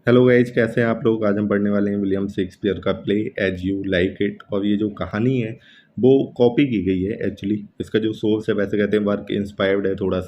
Hello guys, कैसे हैं आप लोग। आज हम पढ़ने वाले हैं विलियम शेक्सपियर का play As You Like It. और ये जो कहानी है वो कॉपी की गई है एक्चुअली। इसका जो सोर्स है, वैसे कहते हैं वर्क इंस्पायर्ड है, थोड़ा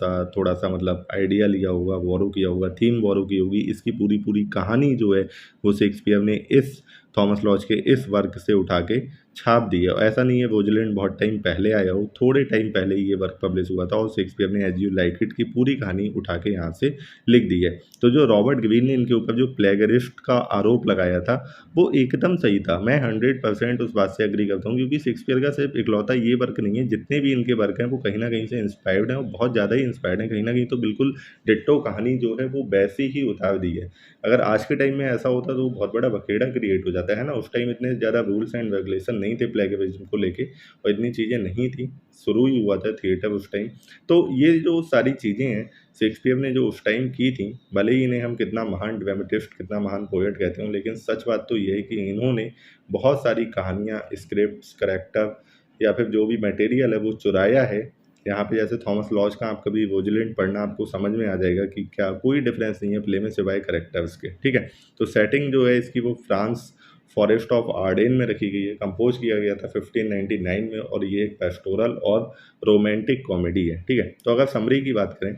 सा मतलब आइडिया लिया होगा, बोरो किया होगा, थीम बोरो की होगी। इसकी पूरी पूरी कहानी जो है वो शेक्सपियर ने इस थॉमस लॉज के इस वर्क से उठा के छाप दी है। ऐसा नहीं है रोजलिंड बहुत टाइम पहले आया हो, थोड़े टाइम पहले ही ये वर्क पब्लिश हुआ था और शेक्सपियर ने एज यू लाइक इट की पूरी कहानी उठा के यहाँ से लिख दी है। तो जो रॉबर्ट ग्रीन ने इनके ऊपर जो प्लेगरिस्ट का आरोप लगाया था वो एकदम सही था। मैं 100% उस बात से एग्री करता हूँ, क्योंकि शेक्सपियर का सिर्फ इकलौता ये वर्क नहीं है, जितने भी इनके वर्क हैं वो कहीं ना कहीं से इंस्पायर्ड हैं और बहुत ज़्यादा ही इंस्पायर्ड हैं। कहीं ना कहीं तो बिल्कुल डिट्टो कहानी जो है वो वैसी ही उतार दी है। अगर आज के टाइम में ऐसा होता तो बहुत बड़ा बखेड़ा क्रिएट हो जाता है ना। उस टाइम इतने ज़्यादा रूल्स एंड रेगुलेशन नहीं थे प्लेगरिज्म को लेके, और इतनी चीज़ें नहीं थी, शुरू ही हुआ था थिएटर उस टाइम। तो ये जो सारी चीज़ें हैं शेक्सपियर ने जो उस टाइम की थी, भले ही इन्हें हम कितना महान ड्रामेटिस्ट, कितना महान पोएट कहते हो, लेकिन सच बात तो ये है कि इन्होंने बहुत सारी कहानियाँ, स्क्रिप्ट्स, करैक्टर या फिर जो भी मटेरियल है वो चुराया है। यहाँ पे जैसे थॉमस लॉज का आप कभी रोजलिंड पढ़ना, आपको समझ में आ जाएगा कि क्या कोई डिफरेंस नहीं है प्ले में सिवाय करैक्टर्स के। ठीक है, तो सेटिंग जो है इसकी वो फ्रांस फॉरेस्ट ऑफ आर्डेन में रखी गई है। कंपोज किया गया था 1599 में, और ये एक पेस्टोरल और रोमांटिक कॉमेडी है। ठीक है, तो अगर समरी की बात करें,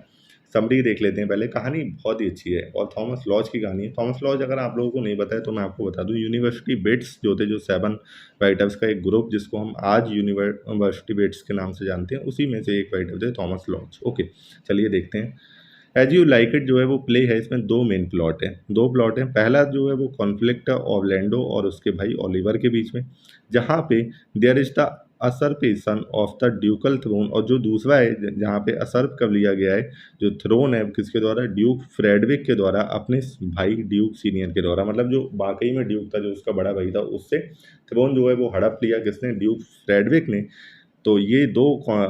समरी देख लेते हैं पहले। कहानी बहुत ही अच्छी है और थॉमस लॉज की कहानी है। थॉमस लॉज अगर आप लोगों को नहीं पता है तो मैं आपको बता दूं, यूनिवर्सिटी बिट्स जो थे, जो 7 राइटर्स का एक ग्रुप जिसको हम आज यूनिवर्सिटी बिट्स के नाम से जानते हैं, उसी में से एक राइटर थे थॉमस लॉज। ओके, चलिए देखते हैं। एज यू लाइक इट जो है वो प्ले है, इसमें दो मेन प्लॉट हैं, दो प्लॉट हैं। पहला जो है वो कॉन्फ्लिक्ट है ऑरलैंडो और उसके भाई ओलिवर के बीच में, जहाँ पे there is the usurpation of the ducal throne. और जो दूसरा है जहाँ पे असर्प कर लिया गया है जो थ्रोन है, किसके द्वारा, ड्यूक फ्रेडविक के द्वारा, अपने भाई ड्यूक सीनियर के द्वारा। मतलब जो वाकई में ड्यूक था, जो उसका बड़ा भाई था, उससे थ्रोन जो है वो हड़प लिया किसने, ड्यूक फ्रेडविक ने। तो ये दो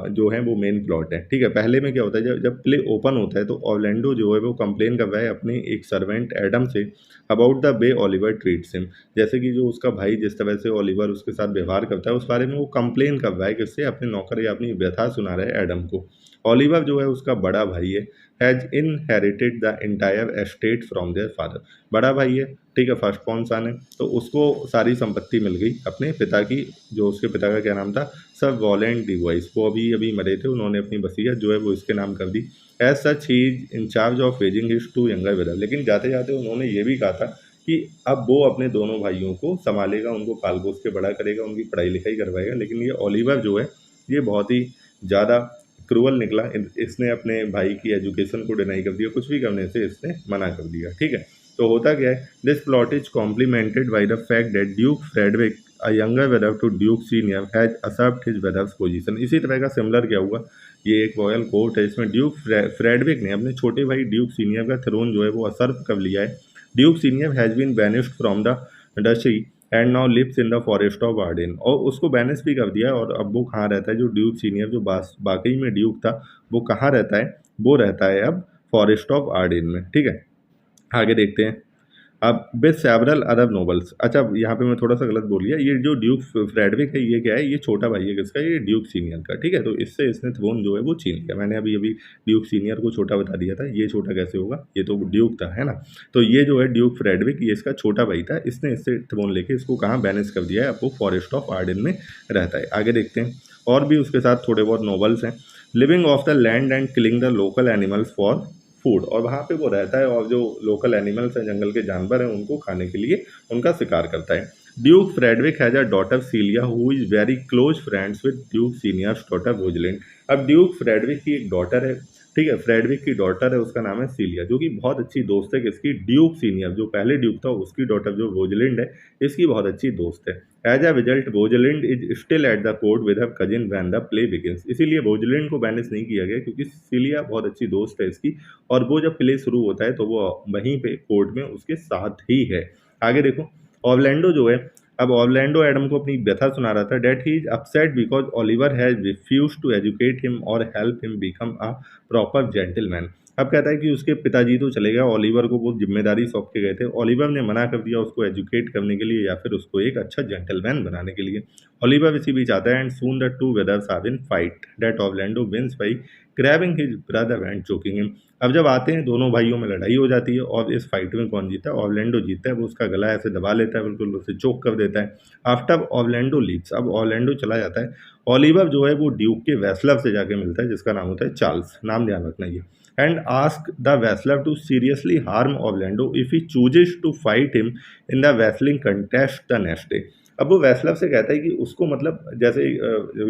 जो हैं वो मेन प्लॉट है। ठीक है, पहले में क्या होता है, जब जब प्ले ओपन होता है तो ऑर्लैंडो जो है वो कंप्लेन कर रहा है अपने एक servant Adam say about the way Oliver treats him. जैसे कि जो उसका भाई जिस तरह से ओलिवर उसके साथ व्यवहार करता है, उस बारे में वो कंप्लेन कर रहा है, किससे, अपने नौकर या अपनी व्यथा सुना रहा है एडम को। ओलिवर जो है उसका बड़ा भाई है, has inherited the entire estate from their father. बड़ा भाई है, ठीक है, फर्स्ट कौन सन है, तो उसको सारी संपत्ति मिल गई अपने पिता की। जो उसके पिता का क्या नाम था, सर वॉलेंट डिवाइस, वो अभी अभी मरे थे, उन्होंने अपनी वसीयत जो है वो इसके नाम कर दी। As such he is in charge of raising his two younger brother. लेकिन जाते जाते उन्होंने ये भी कहा था कि अब वो अपने दोनों भाइयों को संभालेगा, उनको पाल पोस के बड़ा करेगा, उनकी पढ़ाई लिखाई करवाएगा। लेकिन ये ओलिवर जो है ये बहुत ही ज़्यादा क्रूअल निकला। इसने अपने भाई की एजुकेशन को डिनाई कर दिया, कुछ भी करने से इसने मना कर दिया। ठीक है, तो होता क्या है, this plot is complemented by the fact that Duke Frederick a younger brother to Duke Senior has usurped his brother's position. इसी तरह का सिमिलर क्या हुआ, ये एक रॉयल कोर्ट है, इसमें ड्यूक फ्रेडरिक ने अपने छोटे भाई ड्यूक सीनियर का थ्रोन जो है वो असर्प कर लिया है। Duke Senior has been banished from the duchy and now lives in the forest of Arden. और उसको बैनिश भी कर दिया है, और अब वो कहाँ रहता है, जो ड्यूक सीनियर जो बाकई में ड्यूक था, वो कहाँ रहता है, वो रहता है अब फॉरेस्ट ऑफ आर्डेन में। ठीक है, आगे देखते हैं। अब विद सेवरल अरब नोबल्स। अच्छा, यहाँ पे मैं थोड़ा सा गलत बोल गया, ये जो ड्यूक फ्रेडरिक है ये क्या है, ये छोटा भाई है किसका, ये ड्यूक सीनियर का। ठीक है, तो इससे इसने थ्रोन जो है वो छीन लिया। मैंने अभी अभी ड्यूक सीनियर को छोटा बता दिया था, ये छोटा कैसे होगा, ये तो ड्यूक था, है ना। तो ये जो है ड्यूक फ्रेडरिक, ये इसका छोटा भाई था, इसने इससे थ्रोन लेके इसको कहाँ बैनिश कर दिया है, अब वो फॉरेस्ट ऑफ आर्डन में रहता है। आगे देखते हैं, और भी उसके साथ थोड़े बहुत नॉवल्स हैं। Living of the land and killing the local animals for food. और वहाँ पे वो रहता है और जो लोकल एनिमल्स हैं, जंगल के जानवर हैं, उनको खाने के लिए उनका शिकार करता है। Duke Frederick has a daughter Celia who is very close friends with Duke Senior's daughter Rosalind. अब ड्यूक फ्रेडरिक की एक डॉटर है, ठीक है, फ्रेडरिक की डॉटर है, उसका नाम है सीलिया, जो कि बहुत अच्छी दोस्त है किसकी, ड्यूक सीनियर, जो पहले ड्यूक था उसकी डॉटर जो रोजलिंड है, इसकी बहुत अच्छी दोस्त है। As a result Rosalind is still at the court with her cousin when the play begins. इसीलिए रोजलिंड को बैनिश नहीं किया गया, क्योंकि सीलिया बहुत अच्छी दोस्त है इसकी, और वो जब प्ले शुरू होता है तो वो वहीं पे कोर्ट में उसके साथ ही है। आगे देखो, ऑरलैंडो जो है, अब ऑरलैंडो एडम को अपनी व्यथा सुना रहा था, that he is upset because Oliver has refuse to educate him और help him become a proper gentleman. अब कहता है कि उसके पिताजी तो चले गए, ओलिवर को वो जिम्मेदारी सौंप के गए थे। ओलिवर ने मना कर दिया उसको एजुकेट करने के लिए या फिर उसको एक अच्छा जेंटलमैन बनाने के लिए। ओलिवर इसी बीच आता है and soon the two brothers have in fight that Orlando wins by grabbing his brother and choking him. अब जब आते हैं दोनों भाइयों में लड़ाई हो जाती है और इस फाइट में कौन जीता है? ऑरलैंडो जीतता है। वो उसका गला ऐसे दबा लेता है, बिल्कुल उसे चोक कर देता है। आफ्टर ऑरलैंडो लीव्स, अब ऑरलैंडो चला जाता है। ओलिवर जो है वो ड्यूक के वेस्लर से जाके मिलता है जिसका नाम होता है चार्ल्स, नाम ध्यान रखना ये, and ask the wrestler to seriously harm Orlando if he chooses to fight him in the wrestling contest the next day। अब वो wrestler से कहता है कि उसको मतलब जैसे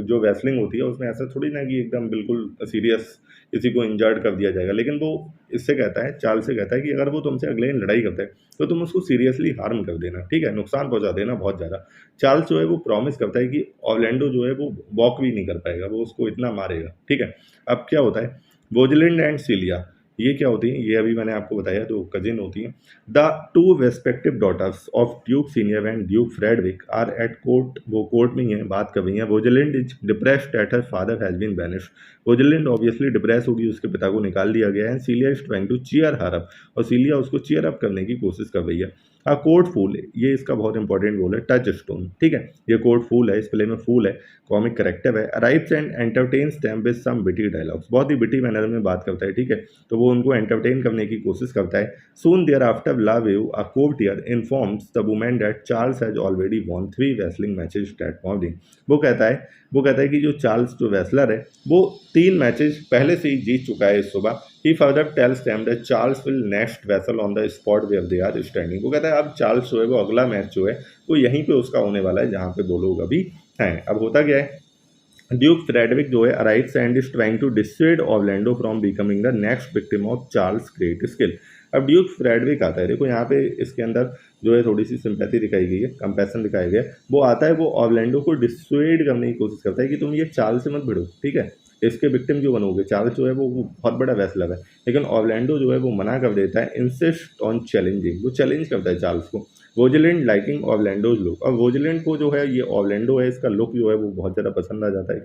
जो wrestling होती है उसमें ऐसा थोड़ी ना कि एकदम बिल्कुल सीरियस किसी को इंजर्ड कर दिया जाएगा, लेकिन वो इससे कहता है, चार्ल्स से कहता है कि अगर वो तुमसे अगले दिन लड़ाई करता है तो तुम उसको सीरियसली हार्म कर देना, ठीक है, नुकसान पहुंचा देना बहुत ज़्यादा। चार्ल्स जो है वो प्रॉमिस करता है कि ऑर्लैंडो जो है वो वॉक भी नहीं कर पाएगा, वो उसको इतना मारेगा, ठीक है। अब क्या होता है, रोजलिंड एंड सिलिया, ये क्या होती हैं? ये अभी मैंने आपको बताया, तो कजिन होती हैं। The two respective daughters of Duke Senior and Duke Frederick are at court, वो कोर्ट में ही है, बात कर रही हैं। Rosalind is depressed at her father has been banished. Rosalind obviously depress होगी, उसके पिता को निकाल दिया गया है। Celia is trying to cheer her up, और सीलिया उसको चीयर अप करने की कोशिश कर रही है। अ कोर्ट फूल, ये इसका बहुत इंपॉर्टेंट रोल है, टच स्टोन, ठीक है, ये कोर्ट फूल है, इस प्ले में फूल है, कॉमिक करेक्टर है। Arrives and entertains them with some witty dialogues, बहुत ही बिटी मैनर में बात करता है, ठीक है, तो वो उनको एंटरटेन करने की कोशिश करता है। Soon thereafter Le Beau a courtier informs the women that Charles has already won 3 wrestling matches that morning. वो कहता है कि जो चार्ल्स जो रेसलर है वो 3 मैचेस पहले से ही जीत चुका है इस सुबह। He further tells them that Charles will next wrestle on the spot where they are standing. वो कहता है अब चार्ल्स जो है वो अगला मैच जो है वो यहीं पे उसका होने वाला है जहाँ पे वो लोग अभी हैं। अब होता क्या है, ड्यूक फ्रेडरिक जो है arrives and is trying to dissuade Orlando from becoming the next victim of Charles great skill. अब ड्यूक फ्रेडरिक आता है, देखो यहाँ पे इसके अंदर जो है थोड़ी सी सिंपैथी दिखाई गई है, कंपैशन दिखाया गया है। वो आता है, वो ऑरलैंडो को डिसुएड करने की कोशिश करता है कि तुम ये चार्ल्स से मत भिड़ो, ठीक है, इसके विक्टिम जो बनोगे। चार्ल्स जो है वो बहुत बड़ा रेसलर है, लेकिन ऑरलैंडो जो है वो मना कर देता है। इंसिस्ट ऑन चैलेंजिंग, वो चैलेंज करता है चार्ल्स को। वोजलैंड लाइकिंग ऑरलैंडोज लुक, और वोजलैंड को जो है ये ऑरलैंडो है, इसका लुक जो है वो बहुत ज़्यादा पसंद आ जाता है।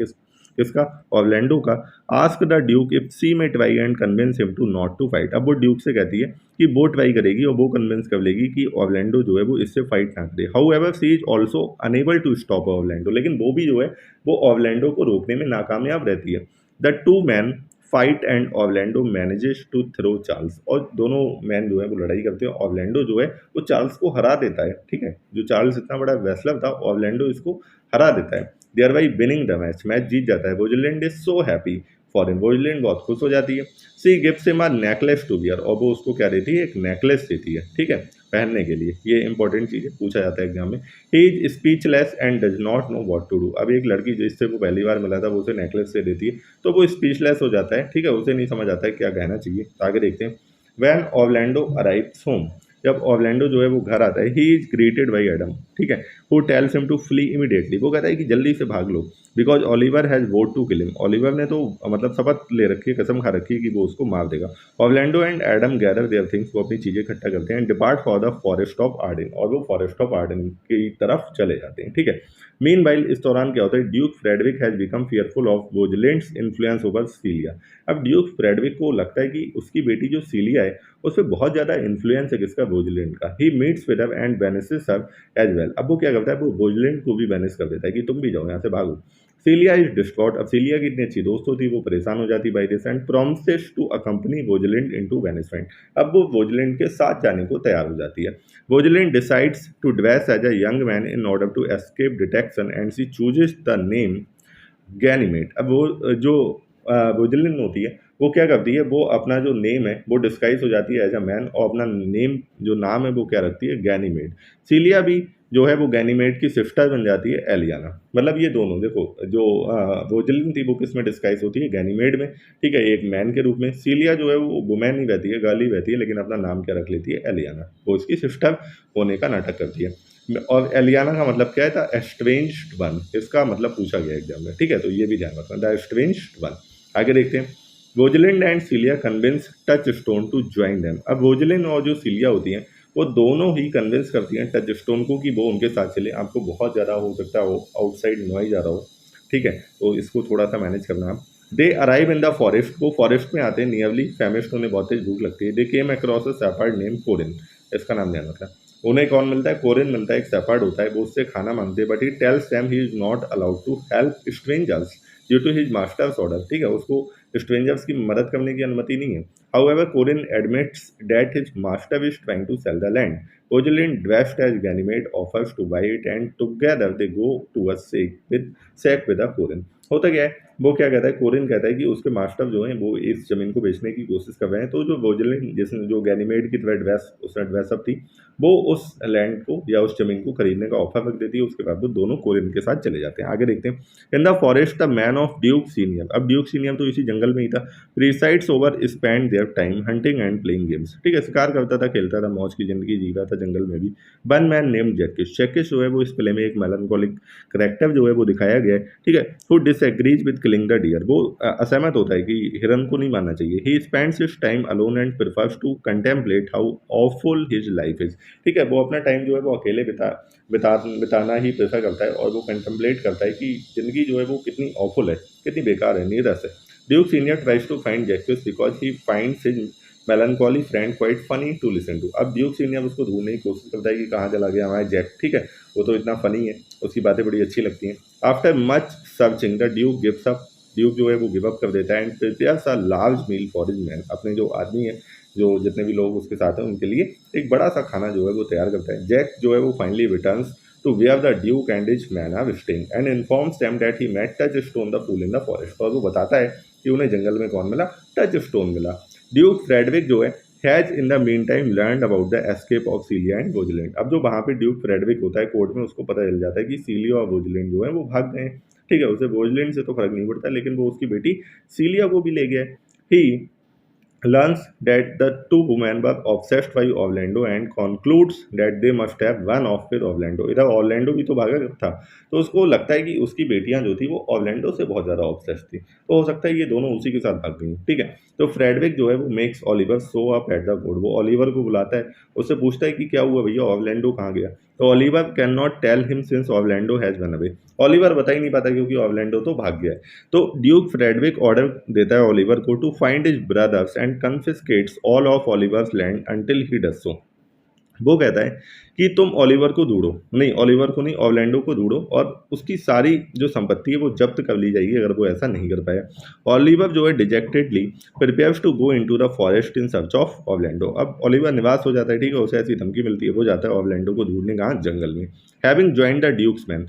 किसका? ऑरलैंडो का। Ask the duke if she may try and convince him to not to fight. अब वो ड्यूक से कहती है कि वो ट्राई करेगी और वो कन्विंस कर लेगी कि ऑरलैंडो जो है वो इससे फाइट ना करे। However she is also unable to stop Orlando, लेकिन वो भी जो है वो ऑरलैंडो को रोकने में नाकामयाब रहती है। The two man fight and Orlando manages to throw Charles, और दोनों मैन जो है वो लड़ाई करते हैं। ऑरलैंडो जो है वो चार्ल्स को हरा देता है, ठीक है, जो चार्ल्स इतना बड़ा रेसलर था, ऑरलैंडो इसको हरा देता है। Thereby winning the match, match जीत जाता है। Rosalind is so happy for him, Rosalind बहुत खुश हो जाती है। She gifts him a necklace to wear, और वो उसको क्या देती है? एक नेकलेस देती है, ठीक है, पहनने के लिए। ये इंपॉर्टेंट चीज़ है, पूछा जाता है एग्जाम में। He is speechless and does not know what to do. अब एक लड़की जिससे वो पहली बार मिला था वो उसे नेकलेस से देती है, तो वो स्पीचलेस हो जाता है, ठीक है, उसे नहीं समझ आता है क्या कहना चाहिए। आगे देखते हैं। वैन ऑरलैंडो अराइव्स होम, जब ऑरलैंडो जो है वो घर आता है, he is greeted by Adam, ठीक है, who tells him to flee immediately. वो कहता है कि जल्दी से भाग लो, because Oliver has vowed to kill him. Oliver ने तो मतलब शपथ ले रखी है, कसम खा रखी है कि वो उसको मार देगा। Orlando and Adam gather their things, वो अपनी चीज़ें इकट्ठा करते हैं। Depart for the forest of Arden, और वो फॉरेस्ट ऑफ आर्डन की तरफ चले जाते हैं, ठीक है। मीन वाइल, इस दौरान क्या होता है, Duke Frederick has become fearful of Rosalind's influence over Celia. अब ड्यूक फ्रेडरिक को लगता है कि उसकी बेटी जो सीलिया है उस पर बहुत ज़्यादा इन्फ्लुएंस है किसका? वोजलैंड का। He meets with her and banishes her as well. अब वो क्या करता है, वो वोजलैंड को भी बैनिस कर देता है कि तुम भी जाओ यहाँ से, भागो। सीलिया इज डिस्ट्रॉट, अब सीलिया की इतनी अच्छी दोस्त होती, वो परेशान हो जाती by this and promises to accompany Rosalind into banishment. अब वो वोजलैंड के साथ जाने को तैयार हो जाती है। Rosalind decides to dress as a young man in order to escape detection and she chooses the name Ganymede. अब वो जो वोजलिन होती है वो क्या करती है, वो अपना जो नेम है वो डिस्गाइज हो जाती है एज अ मैन, और अपना नेम जो नाम है वो क्या रखती है? गैनीमेड। सीलिया भी जो है वो गैनीमेड की सिस्टर बन जाती है, एलियाना। मतलब ये दोनों देखो, जो वोजलिन थी वो किस में डिस्गाइज होती है? गैनीमेड में, ठीक है, एक मैन के रूप में। सीलिया जो है वो वुमेन ही रहती है, गर्ल ही रहती है, लेकिन अपना नाम क्या रख लेती है? एलियाना। वो इसकी सिस्टर होने का नाटक करती है। और एलियाना का मतलब क्या है था? एस्ट्रेंज्ड वन, इसका मतलब पूछा गया एग्जाम में, ठीक है, तो ये भी ध्यान रखना, द एस्ट्रेंज्ड वन। आगे देखते हैं। Rosalind and Celia convince Touchstone to join them. अब वोजलिन और जो सीलिया होती हैं वो दोनों ही कन्विंस करती हैं टच स्टोन को कि वो उनके साथ चले। आपको बहुत ज़्यादा हो सकता है आउटसाइड नॉइज आ रहा हो, ठीक है, तो इसको थोड़ा सा मैनेज करना आप। They arrive in the forest, वो फॉरेस्ट में आते हैं, नियरली फैमिस्ट, उन्हें बहुत तेज भूख लगती है। They came across a shepherd name Corin, इसका नाम ध्यान रखना। उन्हें कौन मिलता है? कोरिन मिलता है, एक शेपर्ड होता है, वो उससे खाना मांगते हैं, but he tells them he is not allowed to help strangers due to his master's order. ठीक है, उसको स्ट्रेंजर्स की मदद करने की अनुमति नहीं है। However Corin admits that his master is trying to sell the land. Gozlin, dressed as Ganymede, offers to buy it, and together they go to a sack with a Corin। होता क्या है, वो क्या कहता है, कोरिन कहता है कि उसके मास्टर जो हैं वो इस जमीन को बेचने की कोशिश कर रहे हैं। तो जो गोजलिन, जिसने जो गैनीमेड की तरह ड्रेस उसने ड्रेस अप थी, वो उस लैंड को या उस जमीन को खरीदने का ऑफर रख देती है। उसके बाद वो दोनों कोरिन के साथ चले जाते हैं। आगे देखते हैं। इन the forest the man of Duke senior, अब ड्यूक सीनियर तो इसी जंगल में ही था, resides over spend their time hunting and playing games. ठीक है, शिकार करता था, खेलता था, मौज की जिंदगी जी रहा था जंगल में भी। वन मैन नेम्ड जैकिश, जैकिश जो है वो इस प्ले में एक मेलनकोलिक करेक्टर जो है वो दिखाया गया है। ठीक है, who disagrees with killing the deer, वो असहमत होता है कि हिरन को नहीं मारना चाहिए। He spends his time alone and prefers to contemplate how awful his life is. ठीक है, वो अपना टाइम जो है वो अकेले बिताना ही प्रेफर करता है, और वो कंटेम्पलेट करता है कि जिंदगी जो है वो कितनी ऑफुल है, कितनी बेकार है, नीरस है। Duke Senior tries to find Jaques because he finds his melancholy friend quite funny to listen to. अब ड्यूक सीनियर उसको ढूंढने की कोशिश करता है कि कहाँ चला गया हमारा जैक। ठीक है, वो तो इतना फनी है, उसकी बातें बड़ी अच्छी लगती हैं। After much searching the duke gives up, duke जो है वो गिव अप कर देता है and prepares a large meal for his man, अपने जो आदमी है, जो जितने भी लोग उसके साथ हैं उनके लिए एक बड़ा सा खाना जो है वो तैयार करता है। जैक जो है वो finally returns to where the duke and his man are staying and informs them that he met Touchstone the fool in the forest, और वो बताता है कि उन्हें जंगल में कौन मिला? टच स्टोन मिला। ड्यूक फ्रेडरिक जो है has in the meantime learn about the escape of Celia and Rosalind. अब जो वहाँ पे ड्यूक फ्रेडरिक होता है कोर्ट में, उसको पता चल जाता है कि सीलिया और गोजलैंड जो है वो भाग गए हैं। ठीक है, उसे गोजलैंड से तो फर्क नहीं पड़ता, लेकिन वो उसकी बेटी सीलिया को भी ले गया है। ही learns that the two women were obsessed by Orlando and concludes that they must have run off with Orlando। इधर ऑर्लैंडो भी तो भागा था, तो उसको लगता है कि उसकी बेटियां जो थी वो ऑर्लैंडो से बहुत ज़्यादा ऑब्सेस्ड थी, तो हो सकता है ये दोनों उसी के साथ भाग गई। ठीक है, तो फ्रेडरिक जो है वो makes Oliver show up at the court, वो ओलिवर को बुलाता है, उससे पूछता है कि क्या हुआ भैया, ऑर्लैंडो कहाँ गया? तो Oliver cannot tell him since Orlando has run away, Oliver बता ही नहीं पाता क्योंकि ऑर्लैंडो तो भाग गया है। तो ड्यूक फ्रेडरिक ऑर्डर देता है ओलिवर को to find his brothers and confiscates all of Oliver's land until he does so. वो कहता है कि तुम ओलिवर को ढूंढो, नहीं ओलिवर को नहीं, ऑर्लैंडो को ढूंढो, और उसकी सारी जो संपत्ति है वो जब्त कर ली जाएगी अगर वो ऐसा नहीं कर पाया। ओलिवर जो है dejectedly prepares to go into the forest in search of Orlando. अब ओलिवर निवास हो जाता है, ठीक है, उसे ऐसी धमकी मिलती है, वो जाता है ऑर्लैंडो को ढूंढने कहाँ? जंगल में। Having joined the duke's man,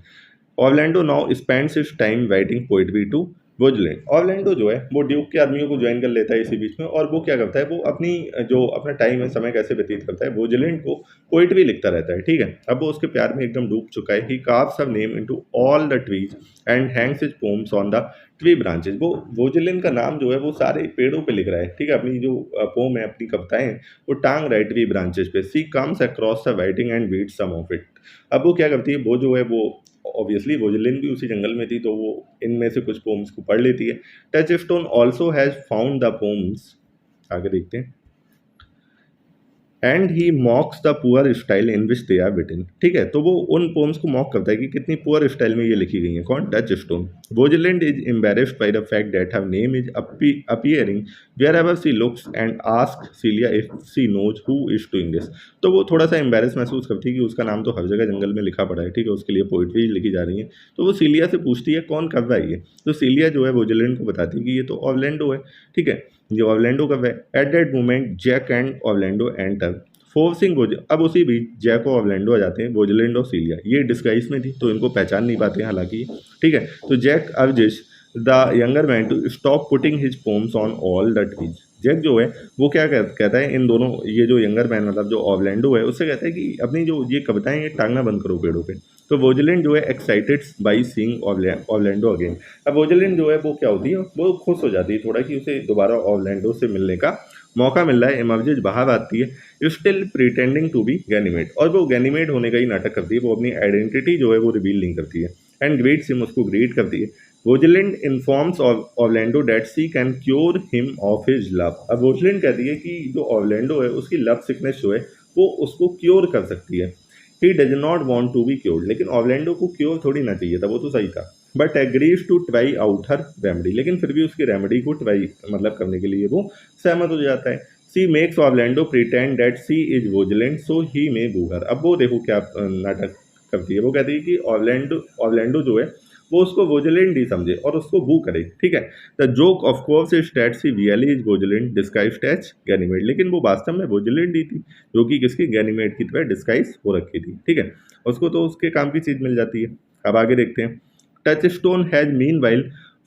Orlando now spends his time writing poetry to Rosalind. Orlando जो है वो ड्यूक के आदमियों को ज्वाइन कर लेता है इसी बीच में, और वो क्या करता है, वो अपनी जो अपना टाइम है, समय कैसे व्यतीत करता है, गोजलैंड को पोइट्री लिखता रहता है। ठीक है, अब वो उसके प्यार में एकदम डूब चुका है। He carves her name into all the trees and hangs his poems on the tree branches. वो गोजलैंड का नाम जो है वो सारे पेड़ों पे लिख रहा है। ठीक है, अपनी जो पोम है, अपनी कविताएं हैं, वो टांग रहा है ट्री ब्रांचेज पे। She comes across the writing and read some of it. अब वो क्या करती है, वो जो है वो ऑब्वियसली गोजलिन भी उसी जंगल में थी, तो वो इनमें से कुछ पोम्स को पढ़ लेती है। Touchstone also has found the poems, आगे देखते हैं, and he mocks the poor style in which they are written. ठीक है, तो वो उन पोम्स को मॉक करता है कि कितनी पुअर स्टाइल में ये लिखी गई है। कौन? Touchstone. Rosalind is embarrassed by the fact that her name is appearing wherever she looks and ask Celia if she knows who is doing this. तो वो थोड़ा सा एम्बेरेस महसूस करती है कि उसका नाम तो हर जगह जंगल में लिखा पड़ा है। ठीक है, उसके लिए पोइट्री लिखी जा रही है, तो वो सीलिया से पूछती है कौन कर रहा है ये। तो सीलिया जो है गोजलैंड को बताती है कि ये तो ऑर्लैंडो है। ठीक है, ये ऑर्लैंडो कर रहा है। At that moment Jack and Orlando enter forcing goes. अब उसी बीच जैक और ऑर्लैंडो आ जाते हैं। गोजलैंड और सीलिया ये डिस्गाइज में थी, तो इनको पहचान नहीं पाते हैं हालांकि। ठीक है, तो Jack urges the younger man to stop putting his poems on all the trees. Jack जो है वो क्या कहता है इन दोनों, ये जो यंगर मैन मतलब जो ऑर्लैंडो है, उससे कहता है कि अपनी जो ये कविताएं ये टांगना बंद करो पेड़ों पे। तो वोजलैंड जो है excited by seeing Orlando again. अब वोजलैंड जो है वो क्या होती है, वो खुश हो जाती है थोड़ा कि उसे दोबारा ऑर्लैंडो से मिलने का मौका मिल रहा है। इमर्जेज बाहर आती है still pretending to be Ganymede, और वो गैनीमेड होने का ही नाटक करती है, वो अपनी आइडेंटिटी जो है वो रिवील नहीं करती है। एंड ग्रीट्स हिम, उसको ग्रीट करती है। Rosalind informs Orlando that she can cure him of his love. अब वोजलैंड कहती है कि जो ऑर्लैंडो है उसकी लव सिकनेस जो है वो उसको क्योर कर सकती है। He does not want to be cured, लेकिन ऑर्लैंडो को क्योर थोड़ी ना चाहिए था, वो तो सही था। But agrees to try out her remedy, लेकिन फिर भी उसकी रेमेडी को ट्राई मतलब करने के लिए वो सहमत हो जाता है। She makes Orlando pretend that she is Rosalind so he may woo her. अब वो देखो क्या नाटक करती है, वो कहती है कि ऑर्लैंडो ऑर्लैंडो जो है वो उसको विजिलेंट ही समझे और उसको बू करे, ठीक है। The joke of course is that she really is vigilant disguised as Ganymede, लेकिन वो वास्तव में विजिलेंट ही थी, जो कि किसकी गैनीमेड की तरह डिस्गाइज हो रखी थी, ठीक है। उसको तो उसके काम की चीज मिल जाती है। अब आगे देखते हैं। Touchstone has meanwhile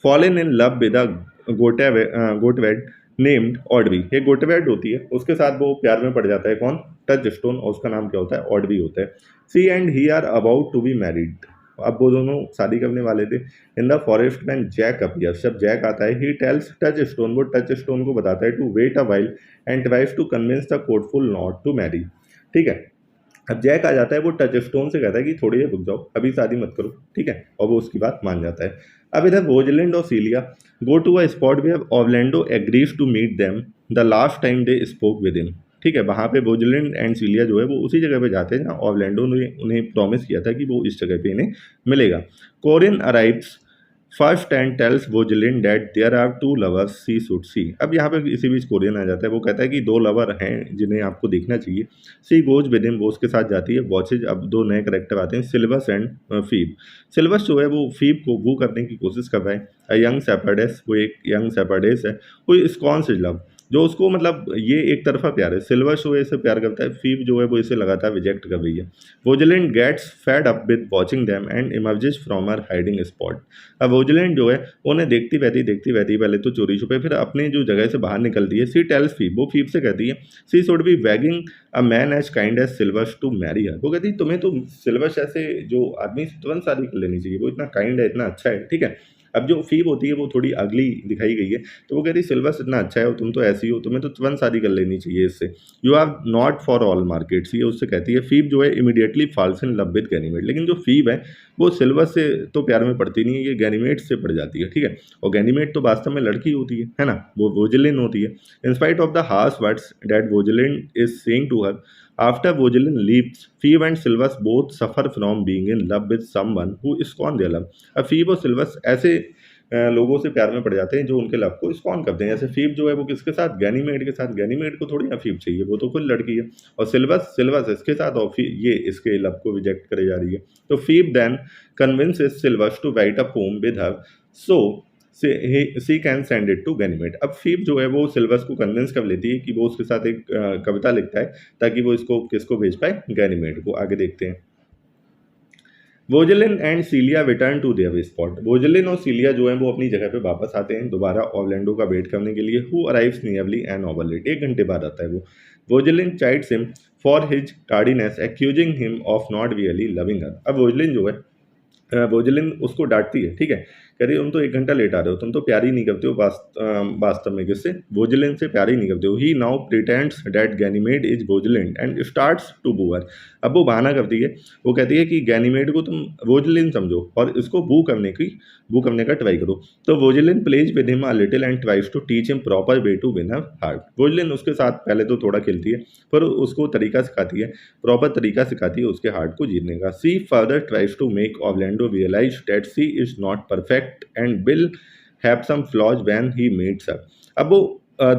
fallen in love with a goatherd named Audrey. एक गोटवेड होती है, उसके साथ वो प्यार में पड़ जाता है। कौन? टचस्टोन। और उसका नाम क्या होता है? ऑडवी होता है। She and he are about to be married. अब वो दोनों शादी करने वाले थे। In the forest man Jaques appear, जब जैक आता है, ही टेल्स टचस्टोन, वो टचस्टोन को बताता है to wait a while and tries to convince the court fool not to marry, ठीक है। अब जैक आ जाता है, वो टच स्टोन से कहता है कि थोड़ी देर रुक जाओ, अभी शादी मत करो, ठीक है। और वो उसकी बात मान जाता है। अब इधर रोजलिंड और Celia go to a spot where Orlando agrees to meet them the last time they spoke with him, ठीक है। वहाँ पे रोजलिंड एंड सीलिया जो है वो उसी जगह पे जाते हैं जहाँ ऑर्लैंडो ने उन्हें प्रॉमिस किया था कि वो इस जगह पे इन्हें मिलेगा। Corin arrives first and tells Rosalind that there are to lovers she should see. अब यहाँ पे इसी बीच कोरियन आ जाता है, वो कहता है कि दो लवर हैं जिन्हें आपको देखना चाहिए। सी गोज विद हिम, वो उसके साथ जाती है। वॉचेज, अब दो नए करेक्टर आते हैं, सिल्वस एंड फीब। सिल्वस जो है वो फीब को वो करने की कोशिश कर रहा है। अ यंग सेपर्डेस, वो एक यंग सेपर्डेस है, वो स्कॉन्स इज लव, जो उसको मतलब ये एक तरफा प्यार है। सिल्वस जो है इसे प्यार करता है, फीब जो है वो इसे लगातार रिजेक्ट कर रही है। Rosalind gets fed up with watching them and emerges from her hiding spot. अब वोजलैंड जो है उन्हें देखती रहती पहले तो चोरी छुपे, फिर अपने जो जगह से बाहर निकलती है। सी टेल्स फीब, वो फीब से कहती है she should be begging a man as kind as Silvius to marry her. वो कहती है तुम्हें तो सिल्वर्स ऐसे जो आदमी से तुरंत शादी कर लेनी चाहिए, वो इतना काइंड है, इतना अच्छा है, ठीक है। अब जो फीब होती है वो थोड़ी अगली दिखाई गई है, तो वो कहती है सिल्वर्स इतना अच्छा है और तुम तो ऐसी हो, तुम्हें तो तुरंत शादी कर लेनी चाहिए इससे। You are not for all markets, ये उससे कहती है। फीब जो है immediately falls in love with Ganymede, लेकिन जो फीब है वो सिल्वर से तो प्यार में पड़ती नहीं है, ये गैनीमेड से पड़ जाती है, ठीक है। और गैनीमेड तो वास्तव में लड़की होती है ना, वो वोजलिन होती है। In spite of the harsh words that Rosalind is saying to her after Rosalind leaves, Phebe and Silvius both suffer from being in love with someone who scorn their love. अब Phebe और silvers ऐसे लोगों से प्यार में पड़ जाते हैं जो उनके लव को स्कॉन करते हैं। जैसे फीब जो है वो किसके साथ? गैनीमेड के साथ। गैनीमेड को थोड़ी ना फीब चाहिए, वो तो खुद लड़की है। और सिल्वर्स सिल्वर्स इसके साथ, और ये इसके लव को रिजेक्ट करे जा रही है। तो Phebe then convinces Silvius to write a poem with her so she can send it to Ganymede. अब फीब जो है वो सिल्वर्स को कन्विंस कर लेती है कि वो उसके साथ एक कविता लिखता है ताकि वो इसको किसको भेज पाए? गैनीमेड को। आगे देखते हैं। Rosalind and Celia return to their spot. Rosalind और सीलिया जो है वो अपनी जगह पे वापस आते हैं दोबारा ऑर्लैंडो का वेट करने के लिए। Who arrives nearly an hour late, 1 घंटे बाद आता है वो। Rosalind chides him for his tardiness accusing him of not really loving her. अब वोजलिन जो है वोजलिन उसको डांटती है, ठीक है। कह रही है तुम तो 1 घंटा लेट आ रहे हो, तुम तो प्यार ही नहीं करते हो वास्तव में किससे? वोजलिन से प्यार ही नहीं करते हो। He now pretends that Ganymede is Rosalind and starts to woo her. अब वो बहाना करती है, वो कहती है कि गैनीमेड को तुम वोजलिन समझो और इसको बू करने का ट्राई करो। तो Rosalind plays with him a little and tries to teach him proper way to win her heart. Rosalind उसके साथ पहले तो थोड़ा खेलती है, पर उसको तरीका सिखाती है, प्रॉपर तरीका सिखाती है उसके हार्ट को जीतने का। She further tries to make Orlando realize that she is not perfect and will have some flaws when he meets her. अब वो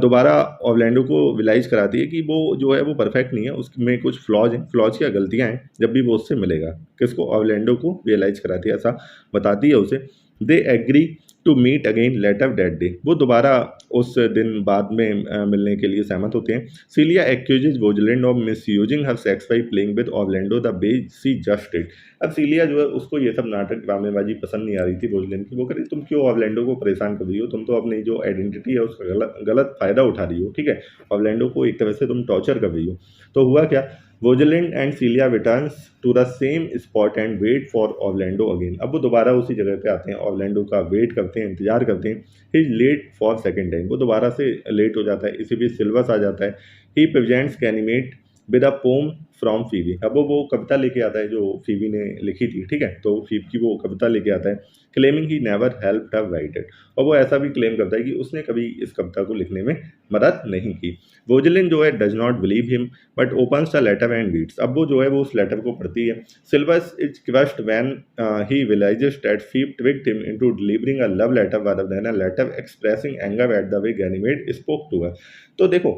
दोबारा ऑर्लैंडो को रियलाइज कराती है कि वो जो है वो परफेक्ट नहीं है, उसमें कुछ फ्लॉज हैं। फ्लॉज क्या, गलतियां हैं, जब भी वो उससे मिलेगा। किसको? ऑर्लैंडो को रियलाइज कराती है, ऐसा बताती है उसे। They agree to meet again later that day, वो दोबारा उस दिन बाद में मिलने के लिए सहमत होते हैं। Celia accuses Rosalind of misusing her sex by playing with Orlando the way she just did. अब सीलिया जो है उसको ये सब नाटक ड्रामेबाजी पसंद नहीं आ रही थी वोजलैंड की। वो कह रही तुम क्यों ऑर्लैंडो को परेशान कर रही हो, तुम तो अपनी जो आइडेंटिटी है उसका गलत फायदा उठा रही हो, ठीक है। ऑर्लैंडो को एक तरह से तुम टॉर्चर कर रही हो। तो हुआ क्या? Rosalind and Celia returns to the same spot and wait for Orlando again. अब वो दोबारा उसी जगह पे आते हैं, ऑर्लैंडो का वेट करते हैं, इंतजार करते हैं। ही लेट फॉर सेकेंड टाइम, वो दोबारा से लेट हो जाता है। इसी बीच सिल्वस आ जाता है। He presents Ganymede with a poem from Phoebe. अब वो कविता लेके आता है जो फीबी ने लिखी थी, ठीक है, तो फीब की वो कविता लेके आता है, claiming he never helped her right it. और वो ऐसा भी क्लेम करता है कि उसने कभी इस कविता को लिखने में मदद नहीं की। वोजलिन जो है does not believe him but opens the letter and reads. अब वो जो है वो उस लेटर को पढ़ती है। Silvers is quest when he realizes that Phoebe tricked him into delivering a love letter rather than a letter expressing anger at the way Ganymede spoke to her। तो देखो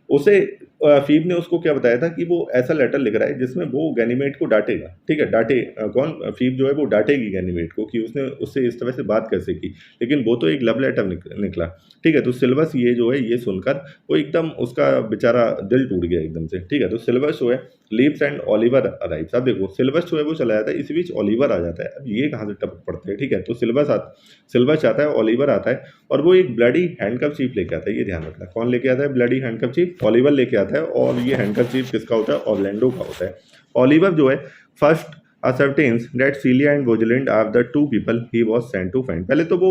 उसे फीब ने उसको क्या बताया था कि वो ऐसा लेटर लिख रहा है जिसमें वो गैनीमेड को डांटेगा, ठीक है, डांटे कौन, फीब जो है वो डांटेगी गैनीमेड को कि उसने उससे इस तरह से बात कैसे की, लेकिन वो तो एक लव लेटर निकला, ठीक है। तो सिल्वस ये जो है ये सुनकर वो एकदम उसका बेचारा दिल टूट गया एकदम से, ठीक है। तो सिल्वस जो है लीव्स एंड ओलिवर अराइव्स। अब देखो सिल्वस जो है वो चला जाता है, इसी बीच ओलिवर आ जाता है। अब ये कहाँ से टपक पड़ते हैं, ठीक है। तो सिल्वस आता है, ओलिवर आता है और वो एक ब्लडी हैंडकरचीफ लेके आता है। ये ध्यान रखना, कौन लेके आता है ब्लडी हैंडकरचीफ? ओलिवर लेके आता है। और ये हैंडकरचीफ किसका होता है? ऑरलैंडो का होता है। ओलिवर जो है first ascertains that Celia and Rosalind are the two people he was sent to find। पहले तो वो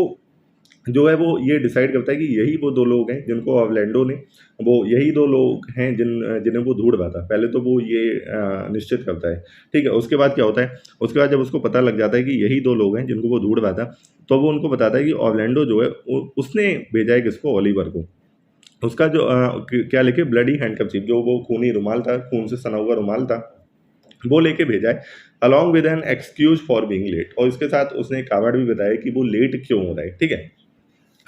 जो है वो ये डिसाइड करता है कि यही वो दो लोग हैं जिनको ऑरलैंडो ने, वो यही दो लोग हैं जिन्हें वो ढूंढ रहा था। पहले तो वो ये निश्चित करता है, ठीक है। उसके बाद क्या होता है, उसके बाद जब उसको पता लग जाता है कि यही दो लोग हैं जिनको वो ढूंढ रहा था, तो वो उनको बताता है कि ऑरलैंडो जो है उसने भेजा है किसको? ओलिवर को। उसका जो क्या लेके? ब्लडी हैंडकरचीफ, जो वो खूनी रुमाल था, खून से सना हुआ रुमाल था, वो लेके भेजा है along with an excuse for being late. और इसके साथ उसने एक कारण भी बताया कि वो लेट क्यों हो रहा है, ठीक है।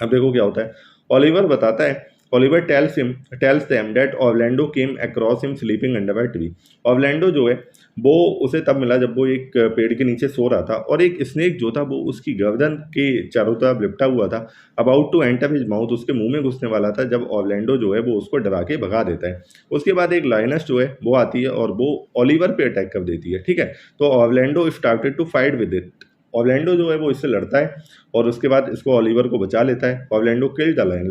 अब देखो क्या होता है, ओलिवर बताता है, Oliver tales them that Orlando came across him sleeping under a tree. Orlando जो है वो उसे तब मिला जब वो एक पेड़ के नीचे सो रहा था और एक स्नेक जो था वो उसकी गर्दन के चारों तरफ लिपटा हुआ था, about to enter his mouth, उसके मुंह में घुसने वाला था, जब ऑरलैंडो जो है वो उसको डरा के भगा देता है। उसके बाद एक लाइनस जो है वो आती है और वो ओलिवर पे अटैक कर देती है, ठीक है। तो Orlando started to fight with it. Orlando जो है वो इससे लड़ता है और उसके बाद इसको ओलिवर को बचा लेता है। ऑरलैंडो किल्ड द लायन,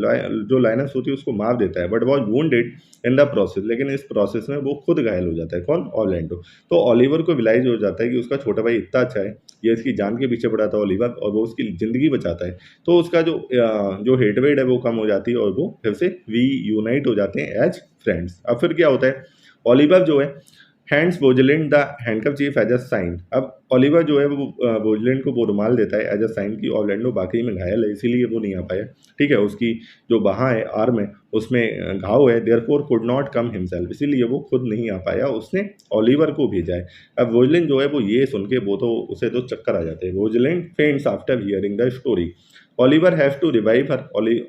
जो लाइनस होती है उसको मार देता है, but was wounded in the process. लेकिन इस प्रोसेस में वो खुद घायल हो जाता है। कौन? ऑरलैंडो। तो ओलिवर को रियलाइज हो जाता है कि उसका छोटा भाई इतना अच्छा है, ये इसकी जान के पीछे पड़ा था ओलिवर, और वो उसकी ज़िंदगी बचाता है। तो उसका जो हेटवेट है वो कम हो जाती है और वो फिर से रीयूनाइट हो जाते हैं एज फ्रेंड्स। अब फिर क्या होता है, ओलिवर जो है hands Rosalind the handkerchief as a sign. अब ओलिवर जो है वो वोजलिंड को वो रुमाल देता है एज अ साइन कि ऑरलैंडो वाकई में घायल है, इसीलिए वो नहीं आ पाया, ठीक है। उसकी जो बाहाँ है, आर्म है, उसमें घाव है, therefore could not come himself, इसीलिए वो खुद नहीं आ पाया, उसने ओलिवर को भेजा है। अब वोजलिंड जो है वो ये सुन के वो तो उसे तो चक्कर आ जाते हैं। Rosalind faints after hearing the story. Oliver have to revive her.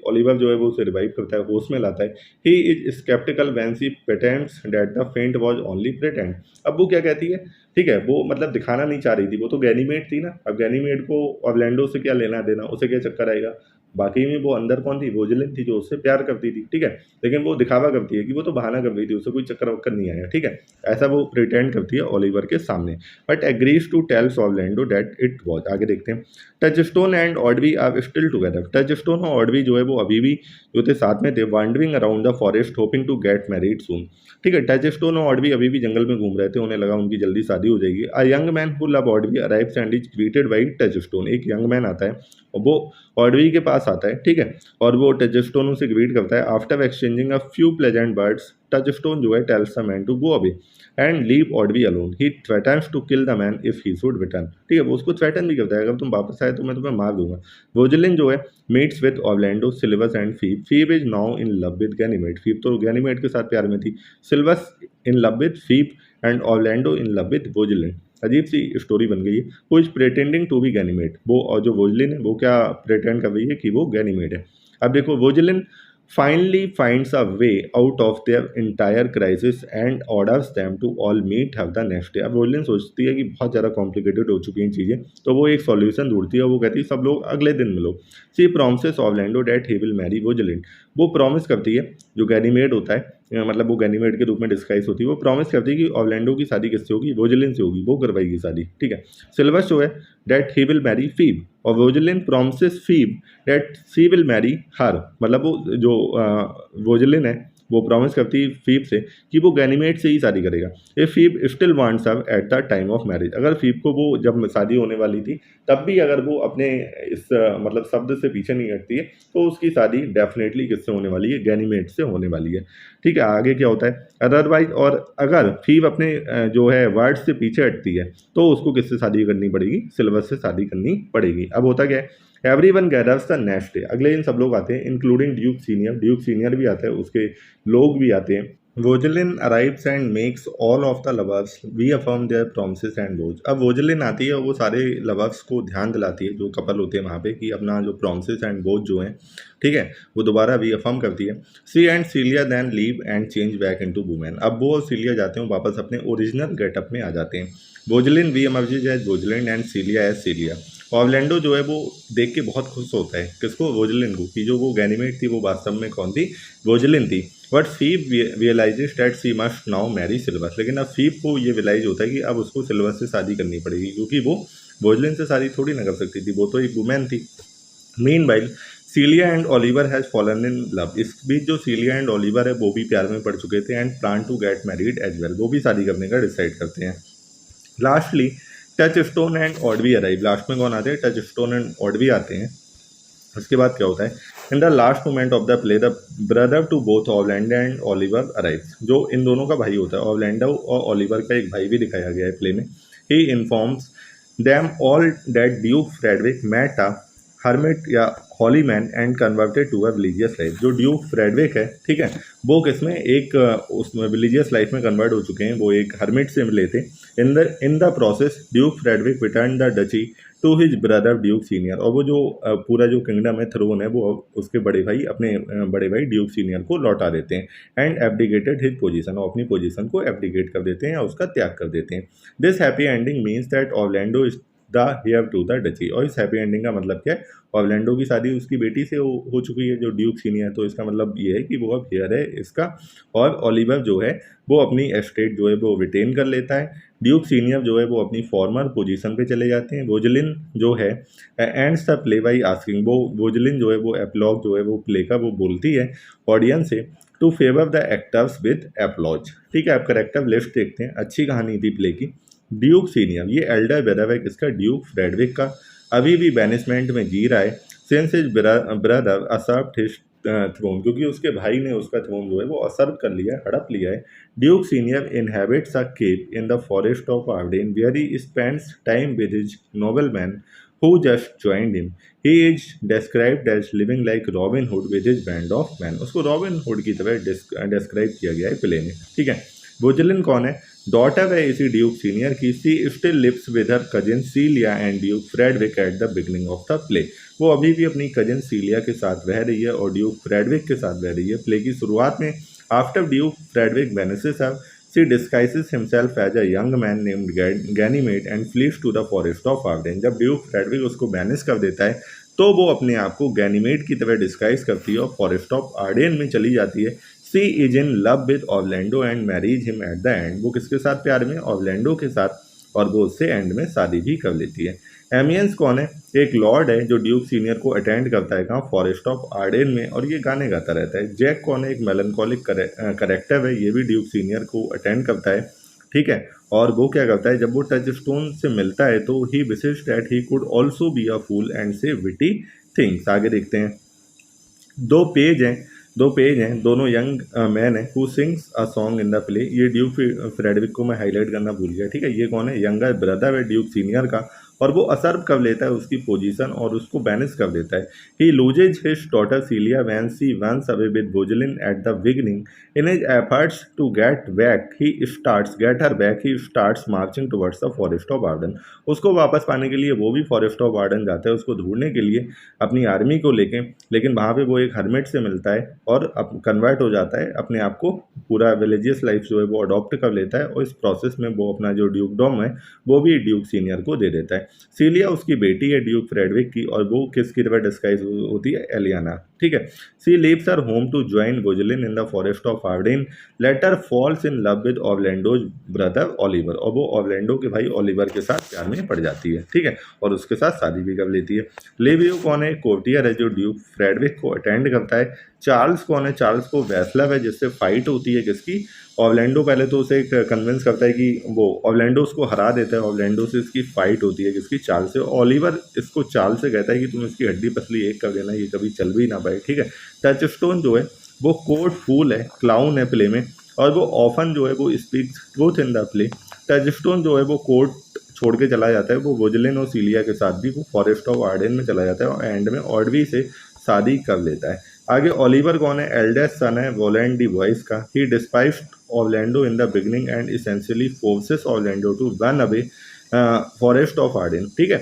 Oliver जो है वो उसे रिवाइव करता है, होश में लाता है। He is sceptical when she pretends that the faint was only pretend. अब वो क्या कहती है, ठीक है, वो मतलब दिखाना नहीं चाह रही थी, वो तो गैनीमेड थी ना। अब गैनीमेड को ऑरलैंडो से क्या लेना देना, उसे क्या चक्कर आएगा? बाकी में वो अंदर कौन थी? वोजलिन थी, जो उससे प्यार करती थी, ठीक है। लेकिन वो दिखावा करती है कि वो तो बहाना कर रही थी, उसे कोई चक्कर वक्कर नहीं आया, ठीक है। ऐसा वो प्रिटेंड करती है ओलिवर के सामने, but agrees to tells Orlando that it was. आगे देखते हैं। Touchstone and Audrey are still together. Touchstone और ऑडवी जो है वो अभी भी जो थे साथ में थे, wandering around the forest hoping to get married soon, ठीक है। टचस्टोन और ऑडवी अभी भी जंगल में घूम रहे थे, उन्हें लगा उनकी जल्दी शादी हो जाएगी। A young man who love Audrey arrives and is greeted by Touchstone. एक यंग मैन आता है और वो ऑडवी के पास आता है, ठीक है, और वो टचस्टोन से ग्रीट करता है। After exchanging a few pleasant words, Touchstone जो है tells the man to go away and leave Audrey alone. He threatens to kill the man if he should return, ठीक है। वो उसको थ्रेटन भी करता है, अगर तुम वापस आए तो मैं तुम्हें मार दूंगा। वोजलिन जो है meets with Orlando, Silvius and Phebe. Phebe is now in love with Ganymede. Phebe तो गैनीमेड के साथ प्यार में थी। Silvius in love with Phebe and Orlando in love with Rosalind. अजीब सी स्टोरी बन गई है। Who is pretending to be Ganymede, वो और जो वोजलिन है वो क्या प्रेटेंड कर रही है कि वो गैनीमेड है। अब देखो वोजलिन finally finds a way out of their entire crisis and orders them to all meet her the next day। अब रोलिन सोचती है कि बहुत ज़्यादा कॉम्प्लिकेटेड हो चुकी हैं चीज़ें, तो वो एक सॉल्यूशन ढूंढती है। वो कहती है सब लोग अगले दिन मिलो। She promises Orlando that he will marry Rosalind. वो प्रॉमिस करती है, जो गैनीमेड होता है, मतलब वो गैनीमेड के रूप में डिस्गाइज होती है, वो प्रॉमिस करती है कि ऑरलैंडो की शादी किससे होगी? वोजलिन से होगी, वो करवाएगी शादी, ठीक है। सिल्वस जो है that he will marry Phebe, और Rosalind promises Phebe that she will marry her. मतलब वो जो वोजलिन है वो प्रॉमिस करती है फीब से कि वो गैनीमेड से ही शादी करेगा। ये Phebe still wants her at the time of marriage. अगर फीब को वो जब शादी होने वाली थी तब भी अगर वो अपने इस मतलब शब्द से पीछे नहीं हटती है, तो उसकी शादी डेफिनेटली किससे होने वाली है? गैनीमेड से होने वाली है। ठीक है, आगे क्या होता है अदरवाइज, और अगर फीव अपने जो है वर्ड से पीछे हटती है तो उसको किससे शादी करनी पड़ेगी, सिल्वर से शादी करनी पड़ेगी। अब होता क्या है, every one gathers the next day, अगले दिन सब लोग आते हैं इंक्लूडिंग ड्यूक सीनियर भी आता है, उसके लोग भी आते हैं। Rosalind arrives and makes all of the lovers reaffirm their promises and vows. अब वोजलिन आती है और वो सारे लवर्स को ध्यान दिलाती है, जो कपल होते हैं वहाँ पे, कि अपना जो प्रॉमिसेस एंड वोज जो हैं, ठीक है, वो दोबारा रीअफर्म करती है। She and Celia then leave and change back into women. अब वो और सीलिया जाते हैं वापस अपने ओरिजिनल गेटअप में आ जाते हैं। Rosalind reemerges as Rosalind and Celia as Celia. Orlando जो है वो देख के बहुत खुश होता है, किसको, वोजलिन को, कि जो वो गैनीमेड थी वो वास्तव में कौन थी, वोजलिन थी। But Phebe realizes that she must now marry Silvius. लेकिन अब फीब को ये रियलाइज होता है कि अब उसको सिल्वर से शादी करनी पड़ेगी, क्योंकि वो वोजलिन से शादी थोड़ी ना कर सकती थी, वो तो एक वुमेन थी। Meanwhile cilia and Oliver has fallen in love. इस बीच जो सीलिया एंड ओलिवर है वो भी प्यार में पड़ चुके थे and plan to get married as well, वो भी शादी करने का डिसाइड करते हैं। Lastly Touchstone and Audrey arrive. Last में कौन आते हैं, टच स्टोन एंड ऑडवी आते हैं। उसके बाद क्या होता है, in the last moment of the play the brother to both Orlando and Oliver arrive. जो इन दोनों का भाई होता है, ऑरलैंडो और ओलिवर का एक भाई भी दिखाया गया है प्ले में। He informs them all that Duke Frederick met a hermit या holy man and converted to a religious life. जो ड्यूक फ्रेडरिक है, ठीक है, वो किसमें एक उसमें रिलीजियस लाइफ में कन्वर्ट हो चुके हैं, वो एक हर्मिट से मिले थे। In the process Duke Frederick return the duchy to his brother Duke Senior. और वो जो पूरा जो किंगडम है, थ्रोन है, वो उसके बड़े भाई, अपने बड़े भाई ड्यूक सीनियर को लौटा देते हैं। एंड एब्डिकेटेड हिज पोजीशन, और अपनी पोजीशन को एब्डिकेट कर देते हैं या उसका त्याग कर देते हैं। This happy ending means that Orlando is the heir to the duchy. और इस हैप्पी एंडिंग का मतलब क्या है, ऑरलैंडो की शादी उसकी बेटी से हो चुकी है, जो ड्यूक सीनियर है, तो इसका मतलब ये है कि वो अब हेयर है इसका। और ओलिवर जो है वो अपनी एस्टेट जो है वो रिटेन कर लेता है। ड्यूक सीनियर जो है वो अपनी फॉर्मर पोजीशन पे चले जाते हैं। वोजलिन जो है ends the play by asking, वो वोजलिन जो है वो एप्लॉग जो है वो प्ले का वो बोलती है ऑडियंस से, to favour the actors with applause. ठीक है, आप करेक्टर लिस्ट देखते हैं, अच्छी कहानी थी प्ले की। ड्यूक सीनियर, ये एल्डर ब्रदर है किसका, ड्यूक फ्रेडरिक का, अभी भी बैनिसमेंट में जी रहा है। Since his brother usurped his throne, क्योंकि उसके भाई ने उसका थ्रोन जो है वो असर्व कर लिया है, हड़प लिया है। Duke Senior inhabits a cave in the forest of Arden where he spends time with his nobleman who just joined him. He is described as living like Robin Hood with his band of men. उसको robin hood की तरह describe किया गया है play में, ठीक है। वोजलिन कौन है, डॉटर है इसी ड्यूक सीनियर की। She still lives with her cousin Celia and Duke Frederick at the beginning of the play. वो अभी भी अपनी कजिन सीलिया के साथ रह रही है और ड्यूक फ्रेडरिक के साथ रह रही है प्ले की शुरुआत में। After Duke Frederick vanishes her, she disguises himself as a young man named Ganymede and flees to the forest of Arden। जब ड्यूक फ्रेडरिक उसको बैनिश कर देता है तो वो अपने आप को गैनीमेड की तरह डिस्गाइज करती है और फॉरेस्ट ऑफ आर्डेन में चली जाती है। She is in love with Orlando and marries him at the end. वो किसके साथ प्यार में, ऑरलैंडो के साथ, और वो उससे एंड में शादी भी कर लेती है। एमियंस कौन है, एक लॉर्ड है जो ड्यूक सीनियर को अटेंड करता है कहाँ, फॉरेस्ट ऑफ आर्डेन में, और ये गाने गाता रहता है। जैक कौन है, एक मेलनकॉलिक करेक्टर है, ये भी ड्यूक सीनियर को अटेंड करता है, ठीक है। और वो क्या करता है, जब वो टच स्टोन से मिलता है तो he wishes that he could also be a fool and say witty things. आगे देखते हैं, दो पेज हैं, दोनों यंग मैन है, who sings a song in the play. ये ड्यूक फ्रेडरिक को मैं हाईलाइट करना भूल गया, ठीक है। ये कौन है, यंगर ब्रदर है ड्यूक सीनियर का, और वो असर्व कर लेता है उसकी पोजीशन और उसको बैनिश कर देता है। He loses his daughter Celia when she runs away with Rosalind at the beginning. In his efforts to get her back he starts marching towards the forest of Arden. उसको वापस पाने के लिए वो भी फॉरेस्ट ऑफ आर्डन जाता है उसको ढूंढने के लिए अपनी आर्मी को लेके, लेकिन वहाँ पे वो एक हर्मिट से मिलता है और कन्वर्ट हो जाता है, अपने आप को पूरा रिलीजियस लाइफ जो है वो अडॉप्ट कर लेता है, और इस प्रोसेस में वो अपना जो ड्यूकडॉम है वो भी ड्यूक सीनियर को दे देता है। सीलिया उसकी बेटी है ड्यूक फ्रेडरिक की, और वो किसकी तरह डिस्गाइज होती है, एलियाना, ठीक है। She leaves her home to join Rosalind in the forest of Arden, later falls in love with Orlando's brother Oliver, और वो ऑरलैंडो के भाई ओलिवर के साथ प्यार में पड़ जाती है, ठीक है, और उसके साथ शादी भी कर लेती है। लेवियो कौन है, कोर्टियर है जो ड्यूक फ्रेडरिक को अटेंड करता है। चार्ल्स कौन है, चार्ल्स को वैस्लव है जिससे फाइट होती है किसकी, ऑरलैंडो पहले तो उसे कन्विंस करता है कि वो ऑरलैंडो उसको हरा देता है, ऑरलैंडो से इसकी फाइट होती है किसकी, चार्ल्स से। ओलिवर इसको चार्ल्स से कहता है कि तुम इसकी हड्डी पसली एक कर देना, ये कभी चल भी ना पाए, ठीक है। टच स्टोन जो है वो कोर्ट फूल है, क्लाउन है प्ले में, और वो ऑफन जो है वो speaks truth in the play. Touchstone जो है वो कोर्ट छोड़ के चला जाता है, वो वोजलिन और सीलिया के साथ भी वो फॉरेस्ट ऑफ आर्डेन में चला जाता है और एंड में ऑर्डवी से शादी कर लेता है। आगे ओलिवर कौन है? एल्डेस्ट सन है वोलैंड डी वॉइस का। He despised Orlando in the beginning and essentially forces Orlando to run away forest of Arden. ठीक है,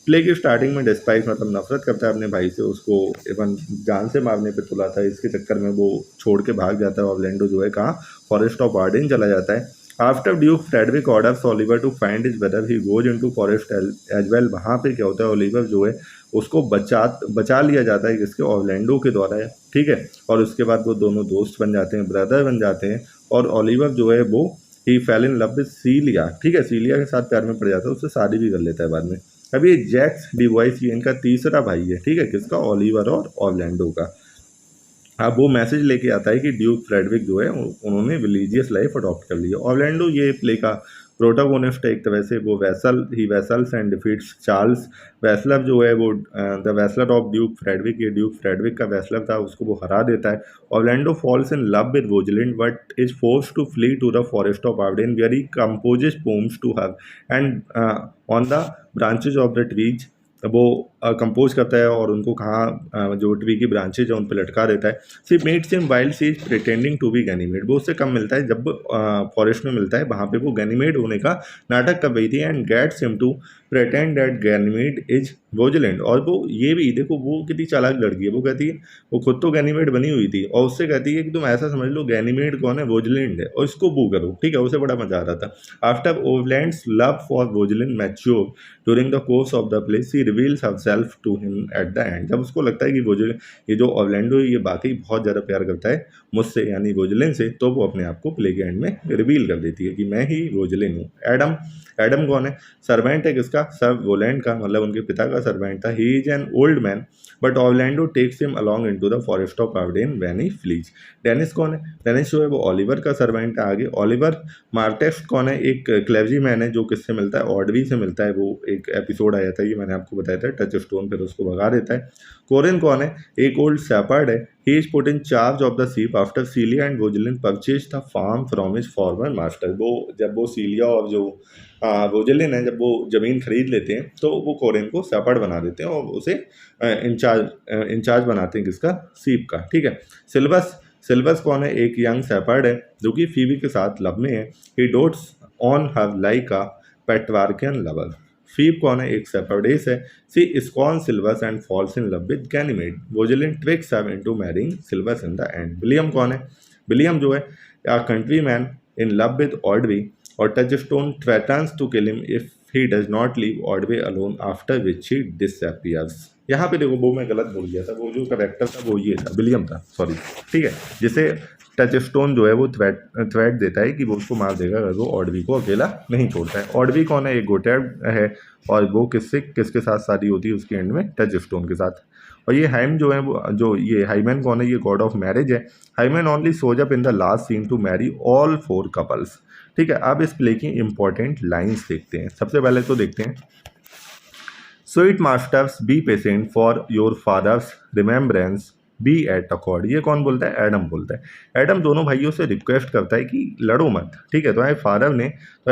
प्ले की स्टार्टिंग में डिस्पाइस मतलब नफरत करता है अपने भाई से, उसको इवन जान से मारने पे तुला था, इसके चक्कर में वो छोड़ के भाग जाता है। ऑर्लैंडो जो है कहाँ? फॉरेस्ट ऑफ आर्डेन चला जाता है। After Duke Frederick orders Oliver to find his brother he goes into forest as well. वहाँ पे क्या होता है, ओलिवर जो है उसको बचा लिया जाता है किसके? ऑर्लैंडो के द्वारा है। ठीक है, और उसके बाद वो दोनों दोस्त बन जाते हैं, ब्रदर बन जाते हैं, और ओलिवर जो है वो ही फेल इन लव विद सीलिया। ठीक है, सीलिया के साथ प्यार में पड़ जाता है, उससे शादी भी कर लेता है बाद में। अब ये जैक्स डिवॉइस ये इनका तीसरा भाई है। ठीक है, किसका? ओलिवर और ऑर्लैंडो का। अब वो मैसेज लेके आता है कि ड्यूक फ्रेडरिक जो है उन्होंने रिलीजियस लाइफ अडॉप्ट कर ली है। ऑर्लैंडो ये प्ले का प्रोटागोनिस्ट है एक तरह से। वो wrestles and defeats Charles wrestler जो है वो the wrestler of Duke Frederick, ये ड्यूक फ्रेडरिक का वेस्लर था, उसको वो हरा देता है। Orlando falls in love with Rosalind but is force to flee to the forest of Arden where he composes poems to her and on the branches of the trees. वो compose करता है और उनको कहाँ जो ट्री की branches है उन पर लटका देता है। She meets him while she is pretending to be Ganymede. वो उससे कम मिलता है, जब फॉरेस्ट में मिलता है वहाँ पे वो गैनीमेड होने का नाटक कर रही थी। And gets him to pretend that Ganymede is Rosalind. और वो ये भी देखो वो कितनी चालाक लड़की है, वो कहती है वो खुद तो गैनीमेड बनी हुई थी और उससे कहती है कि तुम ऐसा समझ लो गैनीमेड कौन है? वोजलैंड है, और इसको बू करो। ठीक है, उसे बड़ा मजा आ रहा था। After Orlando's love for Rosalind mature during the course of the play she reveals herself to him at the end. जब उसको लगता है कि वो ये जो ऑर्लैंडो ये बाकी बहुत ज़्यादा प्यार करता है मुझसे यानी वोजलिन से, तो वो अपने आप को प्ले के एंड में रिवील कर देती है कि मैं ही वोजलिन हूँ। एडम, एडम कौन है? सर्वेंट है किसका? सर वोलैंड का, मतलब उनके पिता का सर्वेंट था। He is an old man but Orlando takes him along into the forest of Arden when he flees. Dennis कौन है? डेनिस जो है वो ओलिवर का सर्वेंट है। आगे ओलिवर मार्टेक्स कौन है? एक क्लेवजी मैन है जो किससे मिलता है? ऑर्डवी से मिलता है। वो एक एपिसोड आया था, ये मैंने आपको बताया था, टच स्टोन, फिर उसको भगा देता है। कोरिन कौन है? एक ओल्ड शेपर्ड है। He is put in charge of the sheep after Celia and Rosalind purchase the farm from his former master. वो जब वो सीलिया और जो वोजलिन है जब वो ज़मीन खरीद लेते हैं तो वो कोरिन को शेपर्ड बना देते हैं और उसे इंचार्ज बनाते हैं किसका? शीप का। ठीक है, सिल्वस, सिल्वस कौन है? एक यंग शेपर्ड है जो कि फीवी के साथ लव में है। He dotes on her like a Petrarchan lover. Phebe कौन है? एक शेपर्डेस है। She scorns Silvius and falls in love with Ganymede. Rosalind tricks her into marrying Silvius in the end. William कौन है? विलियम जो है a countryman in love with Ordway, और Touchstone threatens to kill him if he does not leave Ordway alone, after which he disappears। यहाँ पे देखो वो मैं गलत बोल गया था, वो जो करेक्टर था वो ये था, विलियम था, सॉरी। ठीक है, जिसे टचस्टोन जो है वो थ्रेट देता है कि वो उसको मार देगा अगर वो ऑर्डवी को अकेला नहीं छोड़ता है। ऑर्डवी कौन है? एक गोटेड है और वो किसके साथ शादी होती है उसके एंड में? टचस्टोन के साथ। और ये हाइम जो है वो जो ये हाइमन कौन है? ये गॉड ऑफ मैरिज है। Hymen only shows up in the last scene to marry all 4 couples. ठीक है, अब इस प्ले की इंपॉर्टेंट लाइंस देखते हैं। सबसे पहले तो देखते हैं, sweet masters be patient for your father's remembrance be at accord. ये कौन बोलता है? एडम बोलता है। एडम दोनों भाइयों से रिक्वेस्ट करता है कि लड़ो मत। ठीक है, तुम्हारे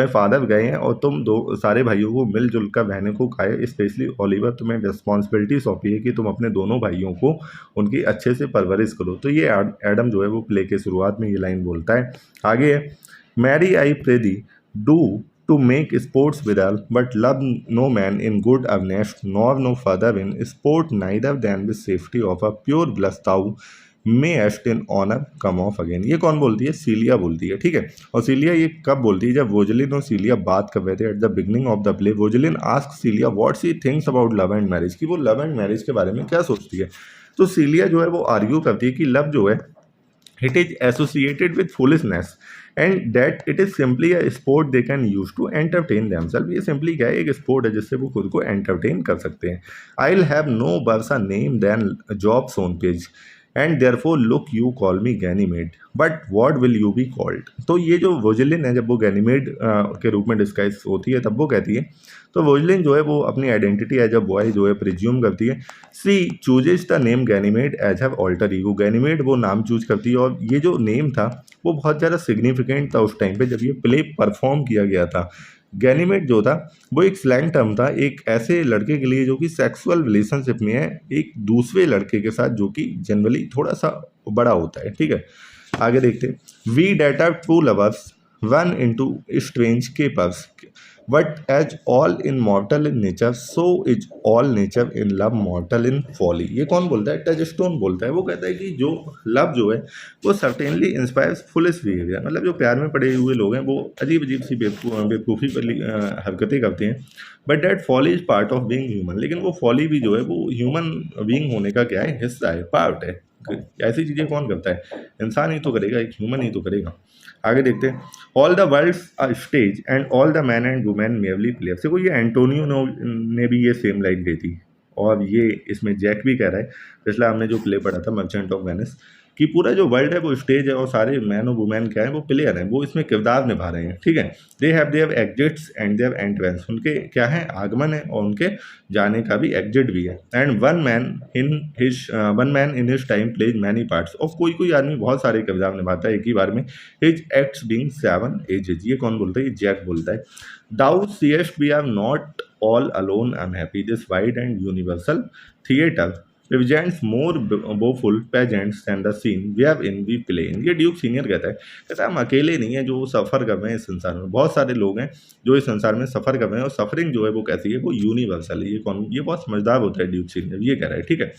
फादर गए हैं और तुम दो सारे भाइयों को मिलजुल कर रहने को खाए। स्पेशली ओलिवर, तुम्हें रिस्पॉन्सिबिलिटी सौंपी है कि तुम अपने दोनों भाइयों को उनकी अच्छे से परवरिश करो। तो ये एडम जो है वो प्ले के शुरुआत में ये लाइन बोलता है। आगे है, marry I pray thee do to make sports withal, but love no man in good earnest, nor no further in sport, neither than with safety of a pure blood thou mayest in honor come off again। ये कौन बोलती है? सीलिया बोलती है। ठीक है, और सीलिया ये कब बोलती है? जब वोजलिन और सीलिया बात कर रहे थे at the beginning of the play. Rosalind asks Celia what she thinks about love and marriage, कि वो लव एंड मैरिज के बारे में क्या सोचती है। तो सीलिया जो है वो आर्ग्यू करती है कि लव जो है it is associated with foolishness and that it is simply a sport they can use to entertain themselves। ये simply क्या है? एक sport है जिससे वो खुद को entertain कर सकते हैं। I'll have no worse a name than Job's own page। And therefore look you call me Ganymede but what will you be called. तो ये जो वोजलिन है, जब वो गैनीमेड के रूप में डिस्गाइज होती है तब वो कहती है, तो वोजलिन जो है वो अपनी आइडेंटिटी एज अ बॉय जो है प्रिज्यूम करती है। She chooses the name Ganymede as have alter ego. Ganymede वो नाम चूज करती है, और ये जो नेम था वो बहुत ज़्यादा सिग्निफिकेंट था उस टाइम पे जब ये प्ले परफॉर्म किया गया था। गैनीमेड जो था वो एक स्लैंग टर्म था एक ऐसे लड़के के लिए जो कि सेक्सुअल रिलेशनशिप में है एक दूसरे लड़के के साथ, जो कि जनरली थोड़ा सा बड़ा होता है। ठीक है, आगे देखते हैं। We that are to lovers run into strange capers but as all is mortal in nature so is all nature in love mortal in folly. ये कौन बोलता है? टचस्टोन बोलता है। वो कहता है कि जो लव जो है वो सर्टेनली इंस्पायर्स फुलिश बिहेवियर, मतलब जो प्यार में पड़े हुए लोग हैं वो अजीब अजीब सी बेवकूफ़ी वाली हरकतें करते हैं। But that folly is part of being human, लेकिन वो फॉली भी जो है वो ह्यूमन बीइंग होने का क्या है? हिस्सा है, पार्ट है। ऐसी चीज़ें कौन करता है? इंसान ही तो करेगा, एक ह्यूमन ही तो करेगा। आगे देखते हैं। All the world stage and all the man and women merely players. देखो ये एंटोनियो ने भी ये सेम लाइन दी थी, और ये इसमें जैक भी कह रहा है, पिछला हमने जो प्ले पढ़ा था मर्चेंट ऑफ वेनिस, कि पूरा जो वर्ल्ड है वो स्टेज है और सारे मैन और वुमेन क्या है? वो प्लेयर हैं, वो इसमें किरदार निभा रहे हैं। ठीक है, they have exits and they have entrance. उनके क्या है? आगमन है, और उनके जाने का भी एग्जिट भी है। And one man in his time plays many parts. और कोई कोई आदमी बहुत सारे किरदार निभाता है एक ही बार में। His acts being 7 ages. ये कौन बोलता है? ये जैक बोलता है। Thou seest we are not all alone unhappy this wide and universal theatre represents more woeful pageants than the scene wherein we play in। ये ड्यूक सीनियर कहता है हम अकेले नहीं है जो सफ़र कर रहे हैं इस संसार में, बहुत सारे लोग हैं जो इस संसार में सफ़र कर रहे हैं, और सफरिंग जो है वो कैसी है? वो यूनिवर्सल है। ये बहुत समझदार होता है ड्यूक सीनियर, ये कह रहा है। ठीक है,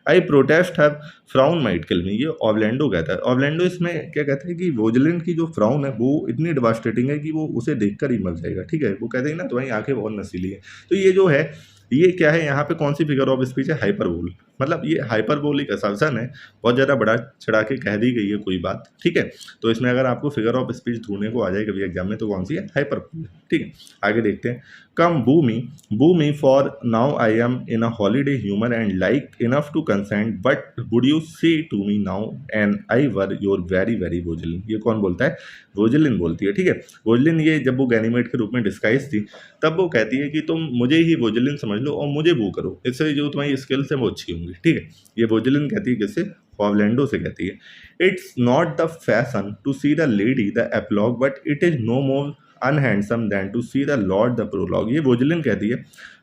आई प्रोटेस्ट हैव फ्राउन माइट किल मी। ये ऑरलैंडो कहता है। ऑरलैंडो इसमें क्या कहता है कि वोजलिन की जो फ्राउन है वो इतनी डिवास्टेटिंग है कि वो उसे देखकर ही मर जाएगा। ठीक है, वो कहते हैं ना तुम्हारी आंखें बहुत नशीली है। तो ये जो है ये क्या है? यहाँ पे कौन सी फिगर ऑफ स्पीच है? हाइपरबोल। मतलब ये हाइपरबोलिक असर्शन है, बहुत ज़्यादा बड़ा चढ़ा के कह दी गई है कोई बात। ठीक है, तो इसमें अगर आपको फिगर ऑफ स्पीच ढूंढने को आ जाए कभी एग्जाम में तो कौन सी है? हाइपरबोल। ठीक है, आगे देखते हैं। Come woo me for now I am in a holiday humour and like enough to consent but would you say to me now and I were your very very Rosalind. ये कौन बोलता है? Rosalind बोलती है। ठीक है, वोजलिन ये जब वो गैनीमेड के रूप में डिस्गाइज थी तब वो कहती है कि तुम मुझे ही वोजलिन समझ लो और मुझे वो करो, इससे जो तुम्हारी स्किल्स हैं वो अच्छी होंगी। ठीक है, ये वोजलिन कहती है किससे? ऑरलैंडो से कहती है। It's not the fashion to see the lady the epilogue but it is no more unhandsome than to see the lord the prologue. ये वोजलिन कहती है।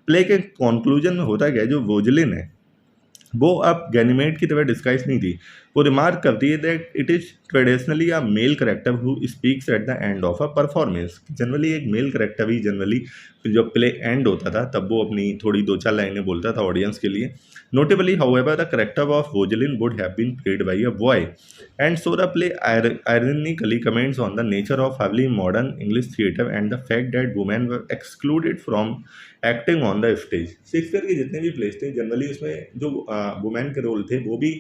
प्ले के कंक्लूजन में होता क्या है? जो वोजलिन है वो अब गैनीमेड की तरह डिस्गाइज नहीं थी। वो रिमार्क करती है that it is traditionally a mail character who speaks eight the end of a performance. Generally एक मेल करेक्टर ही जनरली जब प्ले एंड होता था तब वो अपनी थोड़ी 2-4 लाइनें बोलता था ऑडियंस के लिए। Notably however the character of Rosalind would have been played by a boy and so the play ironically comments on the nature of heavily modern English theatre and the fact that women were excluded from acting on the stage. Shakespeare के जितने भी place थे generally उसमें जो women के role थे वो भी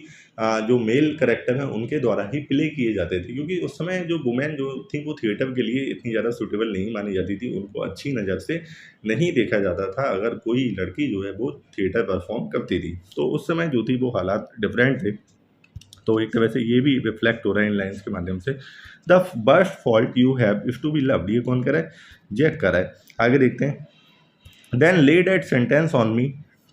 जो मेल करेक्टर हैं उनके द्वारा ही प्ले किए जाते थे, क्योंकि उस समय जो वुमेन जो थी वो थिएटर के लिए इतनी ज़्यादा सूटेबल नहीं मानी जाती थी, उनको अच्छी नज़र से नहीं देखा जाता था अगर कोई लड़की जो है वो थिएटर परफॉर्म करती थी। तो उस समय जो थी वो हालात डिफरेंट थे। तो एक तरह से ये भी रिफ्लेक्ट हो रहा है इन लाइन्स के माध्यम से। The worst fault you have is to be loved. ये कौन कर रहा है? जैक कर रहा है। आगे देखते हैं। Then let that sentence on me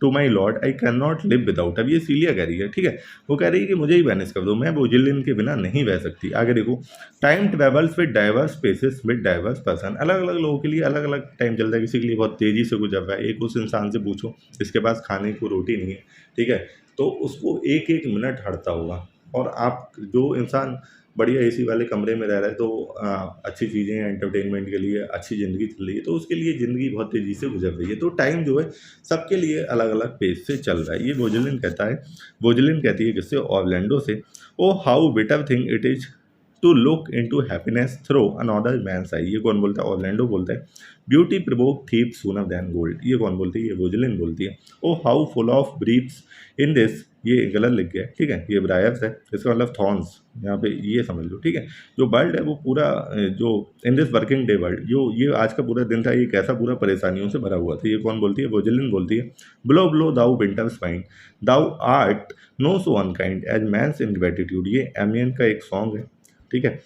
to my lord I cannot live without. अब ये सीलिया कह रही है। ठीक है, वो कह रही है कि मुझे ही बैनिश कर दो, मैं वोजलिन के बिना नहीं रह सकती। आगे देखो। Time travels with diverse spaces with diverse person. अलग अलग लोगों के लिए अलग अलग टाइम चलता है। किसी के लिए बहुत तेज़ी से गुजर रहा है। एक उस इंसान से पूछो जिसके पास खाने को रोटी नहीं है, ठीक है, तो उसको एक एक मिनट हटता होगा। और आप जो इंसान बढ़िया एसी वाले कमरे में रह रहा है तो अच्छी चीज़ें एंटरटेनमेंट के लिए अच्छी ज़िंदगी चल रही है, तो उसके लिए ज़िंदगी बहुत तेज़ी से गुजर रही है। तो टाइम जो है सबके लिए अलग अलग पेस से चल रहा है। ये वोजलिन कहता है। वोजलिन कहती है किससे? ऑरलैंडो से। O how bitter thing it is to look into happiness through another man's eyes. ये कौन बोलता है? ऑरलैंडो बोलता है। Beauty provoke thieves sooner than gold. ये कौन बोलती है? ये वोजलिन बोलती है। O how full of briars in this ये गलत लिख गया है, ठीक है, ये ब्रायव्स है, इसका मतलब थॉर्न्स, यहाँ पे ये समझ लो, ठीक है। जो वर्ल्ड है वो पूरा जो in this working day world, जो ये आज का पूरा दिन था, ये कैसा पूरा परेशानियों से भरा हुआ था। ये कौन बोलती है? वोजलिन बोलती है। ब्लो ब्लो दाउ विंटर स्पाइन, thou art not so unkind as man's ingratitude, ये एमियन का एक सॉन्ग है, ठीक है।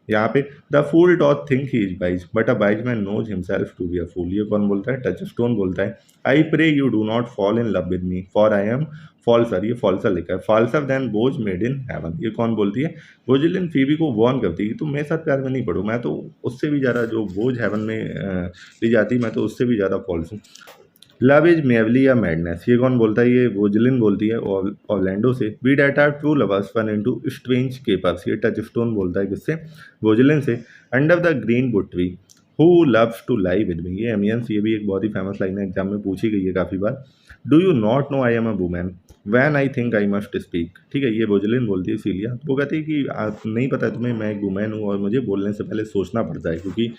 यहाँ पे the fool doth think he is wise but a wise man knows himself to be a fool, ये कौन बोलता है? टच स्टोन बोलता है। I pray you do not fall in love with me for I am falser, ये falser लिखा है। Falser than vows made in heaven, ये कौन बोलती है? वोजिलिन फीबी को वॉर्न करती है, तुम मेरे साथ प्यार में नहीं पड़ो, मैं तो उससे भी ज़्यादा जो बोझ हेवन में ली जाती, मैं तो उससे भी ज़्यादा फॉल्स हूँ। लव इज मेवली या मैडनेस, ये कौन बोलता है? ये वोजलिन बोलती है ऑर्लैंडो से। We that are true lovers run into strange capers, ये टच स्टोन बोलता है किससे? वोजलिन से। Under the greenwood tree who loves to lie with me, ये एमियंस, ये भी एक बहुत ही फेमस लाइन है, एग्जाम में पूछी गई है काफ़ी बार। Do you not know I am a woman when I think I must speak, ठीक है, ये वोजलिन बोलती है सीलिया। वो कहती है कि आप नहीं पता है तुम्हें, मैं एक वुमैन हूँ और मुझे बोलने से पहले सोचना पड़ता है, क्योंकि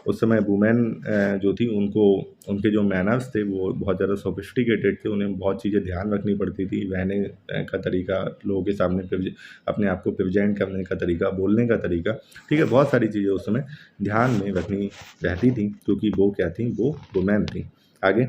उस समय वुमेन जो थी उनको उनके जो मैनर्स थे वो बहुत ज़्यादा सोफिस्टिकेटेड थे, उन्हें बहुत चीज़ें ध्यान रखनी पड़ती थी, रहने का तरीका, लोगों के सामने अपने आप को प्रेजेंट करने का तरीका, बोलने का तरीका, ठीक है, बहुत सारी चीज़ें उस समय ध्यान में रखनी रहती थी, क्योंकि वो क्या थी? वो वुमेन थी। आगे,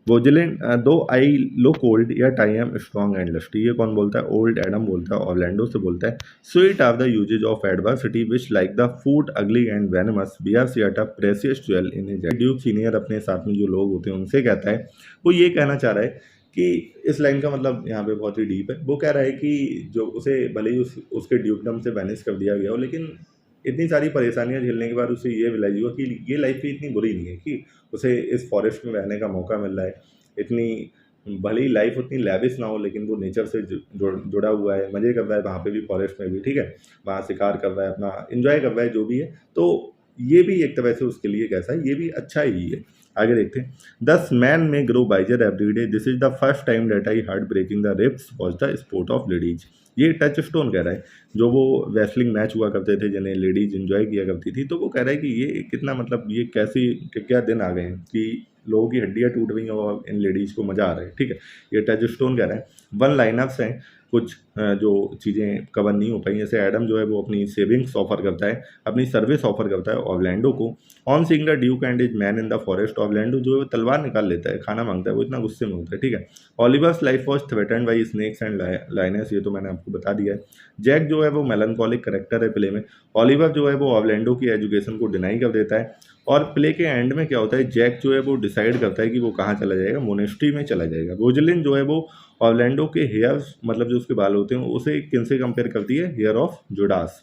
वोजिलिन दो I look old yet I am strong and lusty, ये कौन बोलता है? ओल्ड एडम बोलता है, ऑर्लैंडो से बोलता है। Sweet are the uses of adversity which like the food ugly and venomous wears yet a precious jewel in his hand, Duke Senior अपने साथ में जो लोग होते हैं उनसे कहता है, वो ये कहना चाह रहा है कि इस लाइन का मतलब यहाँ पे बहुत ही डीप है। वो कह रहा है कि जो उसे भले ही उसके ड्यूकडम से बैनिश कर दिया गया हो, लेकिन इतनी सारी परेशानियां झेलने के बाद उसे ये रियलाइज हुआ कि ये लाइफ भी इतनी बुरी नहीं है, कि उसे इस फॉरेस्ट में रहने का मौका मिल रहा है। इतनी भले ही लाइफ उतनी लैविश ना हो, लेकिन वो नेचर से जुड़ा हुआ है, मज़े कर रहा है वहाँ पे भी, फॉरेस्ट में भी, ठीक है, वहाँ शिकार कर रहा है, अपना इंजॉय कर रहा है, जो भी है। तो ये भी एक तरह से उसके लिए कैसा है? ये भी अच्छा ही है। आगे देखते हैं। Thus man may grow wiser every day, this is the first time that I heard breaking the ribs was the sport of ladies, ये टच स्टोन कह रहा है। जो वो रेसलिंग मैच हुआ करते थे जिन्हें लेडीज इंजॉय किया करती थी, तो वो कह रहा है कि ये कितना, मतलब ये कैसी क्या दिन आ गए हैं कि लोगों की हड्डियां टूट रही हैं और इन लेडीज को मजा आ रहा है, ठीक है, ये टच स्टोन कह रहा है। वन लाइनअप्स हैं, कुछ जो चीज़ें कवर नहीं हो पाई, जैसे एडम जो है वो अपनी सेविंग्स ऑफर करता है, अपनी सर्विस ऑफर करता है ऑर्लैंडो को। On seeing the duke and is man in the forest, Orlando जो है वो तलवार निकाल लेता है, खाना मांगता है, वो इतना गुस्से में होता है, ठीक है। Oliver's life was threatened by snakes and lions, ये तो मैंने आपको बता दिया है। जैक जो है वो मेलनकॉलिक करेक्टर है प्ले में। ऑलिवर जो है वो ऑर्लैंडो की एजुकेशन को डिनाई कर देता है, और प्ले के एंड में क्या होता है? जैक जो है वो डिसाइड करता है कि वो कहाँ चला जाएगा, मोनेस्ट्री में चला जाएगा। रोजलिन जो है वो ऑर्लैंडो के हेयर्स, मतलब जो उसके बाल होते हैं, उसे किनसे कंपेयर करती है? Hair of Judas.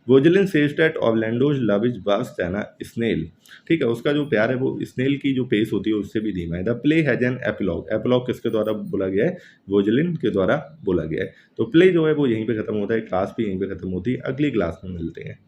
Rosalind says that Orlando's love is worse than a snail, ठीक है, उसका जो प्यार है वो स्नेल की जो पेस होती है उससे भी धीमा है। The play has an epilogue, epilogue किसके द्वारा बोला गया है? रोजलिन के द्वारा बोला गया है। तो प्ले जो है वो यहीं पे खत्म होता है, क्लास भी यहीं पे खत्म होती है, अगली क्लास में मिलते हैं।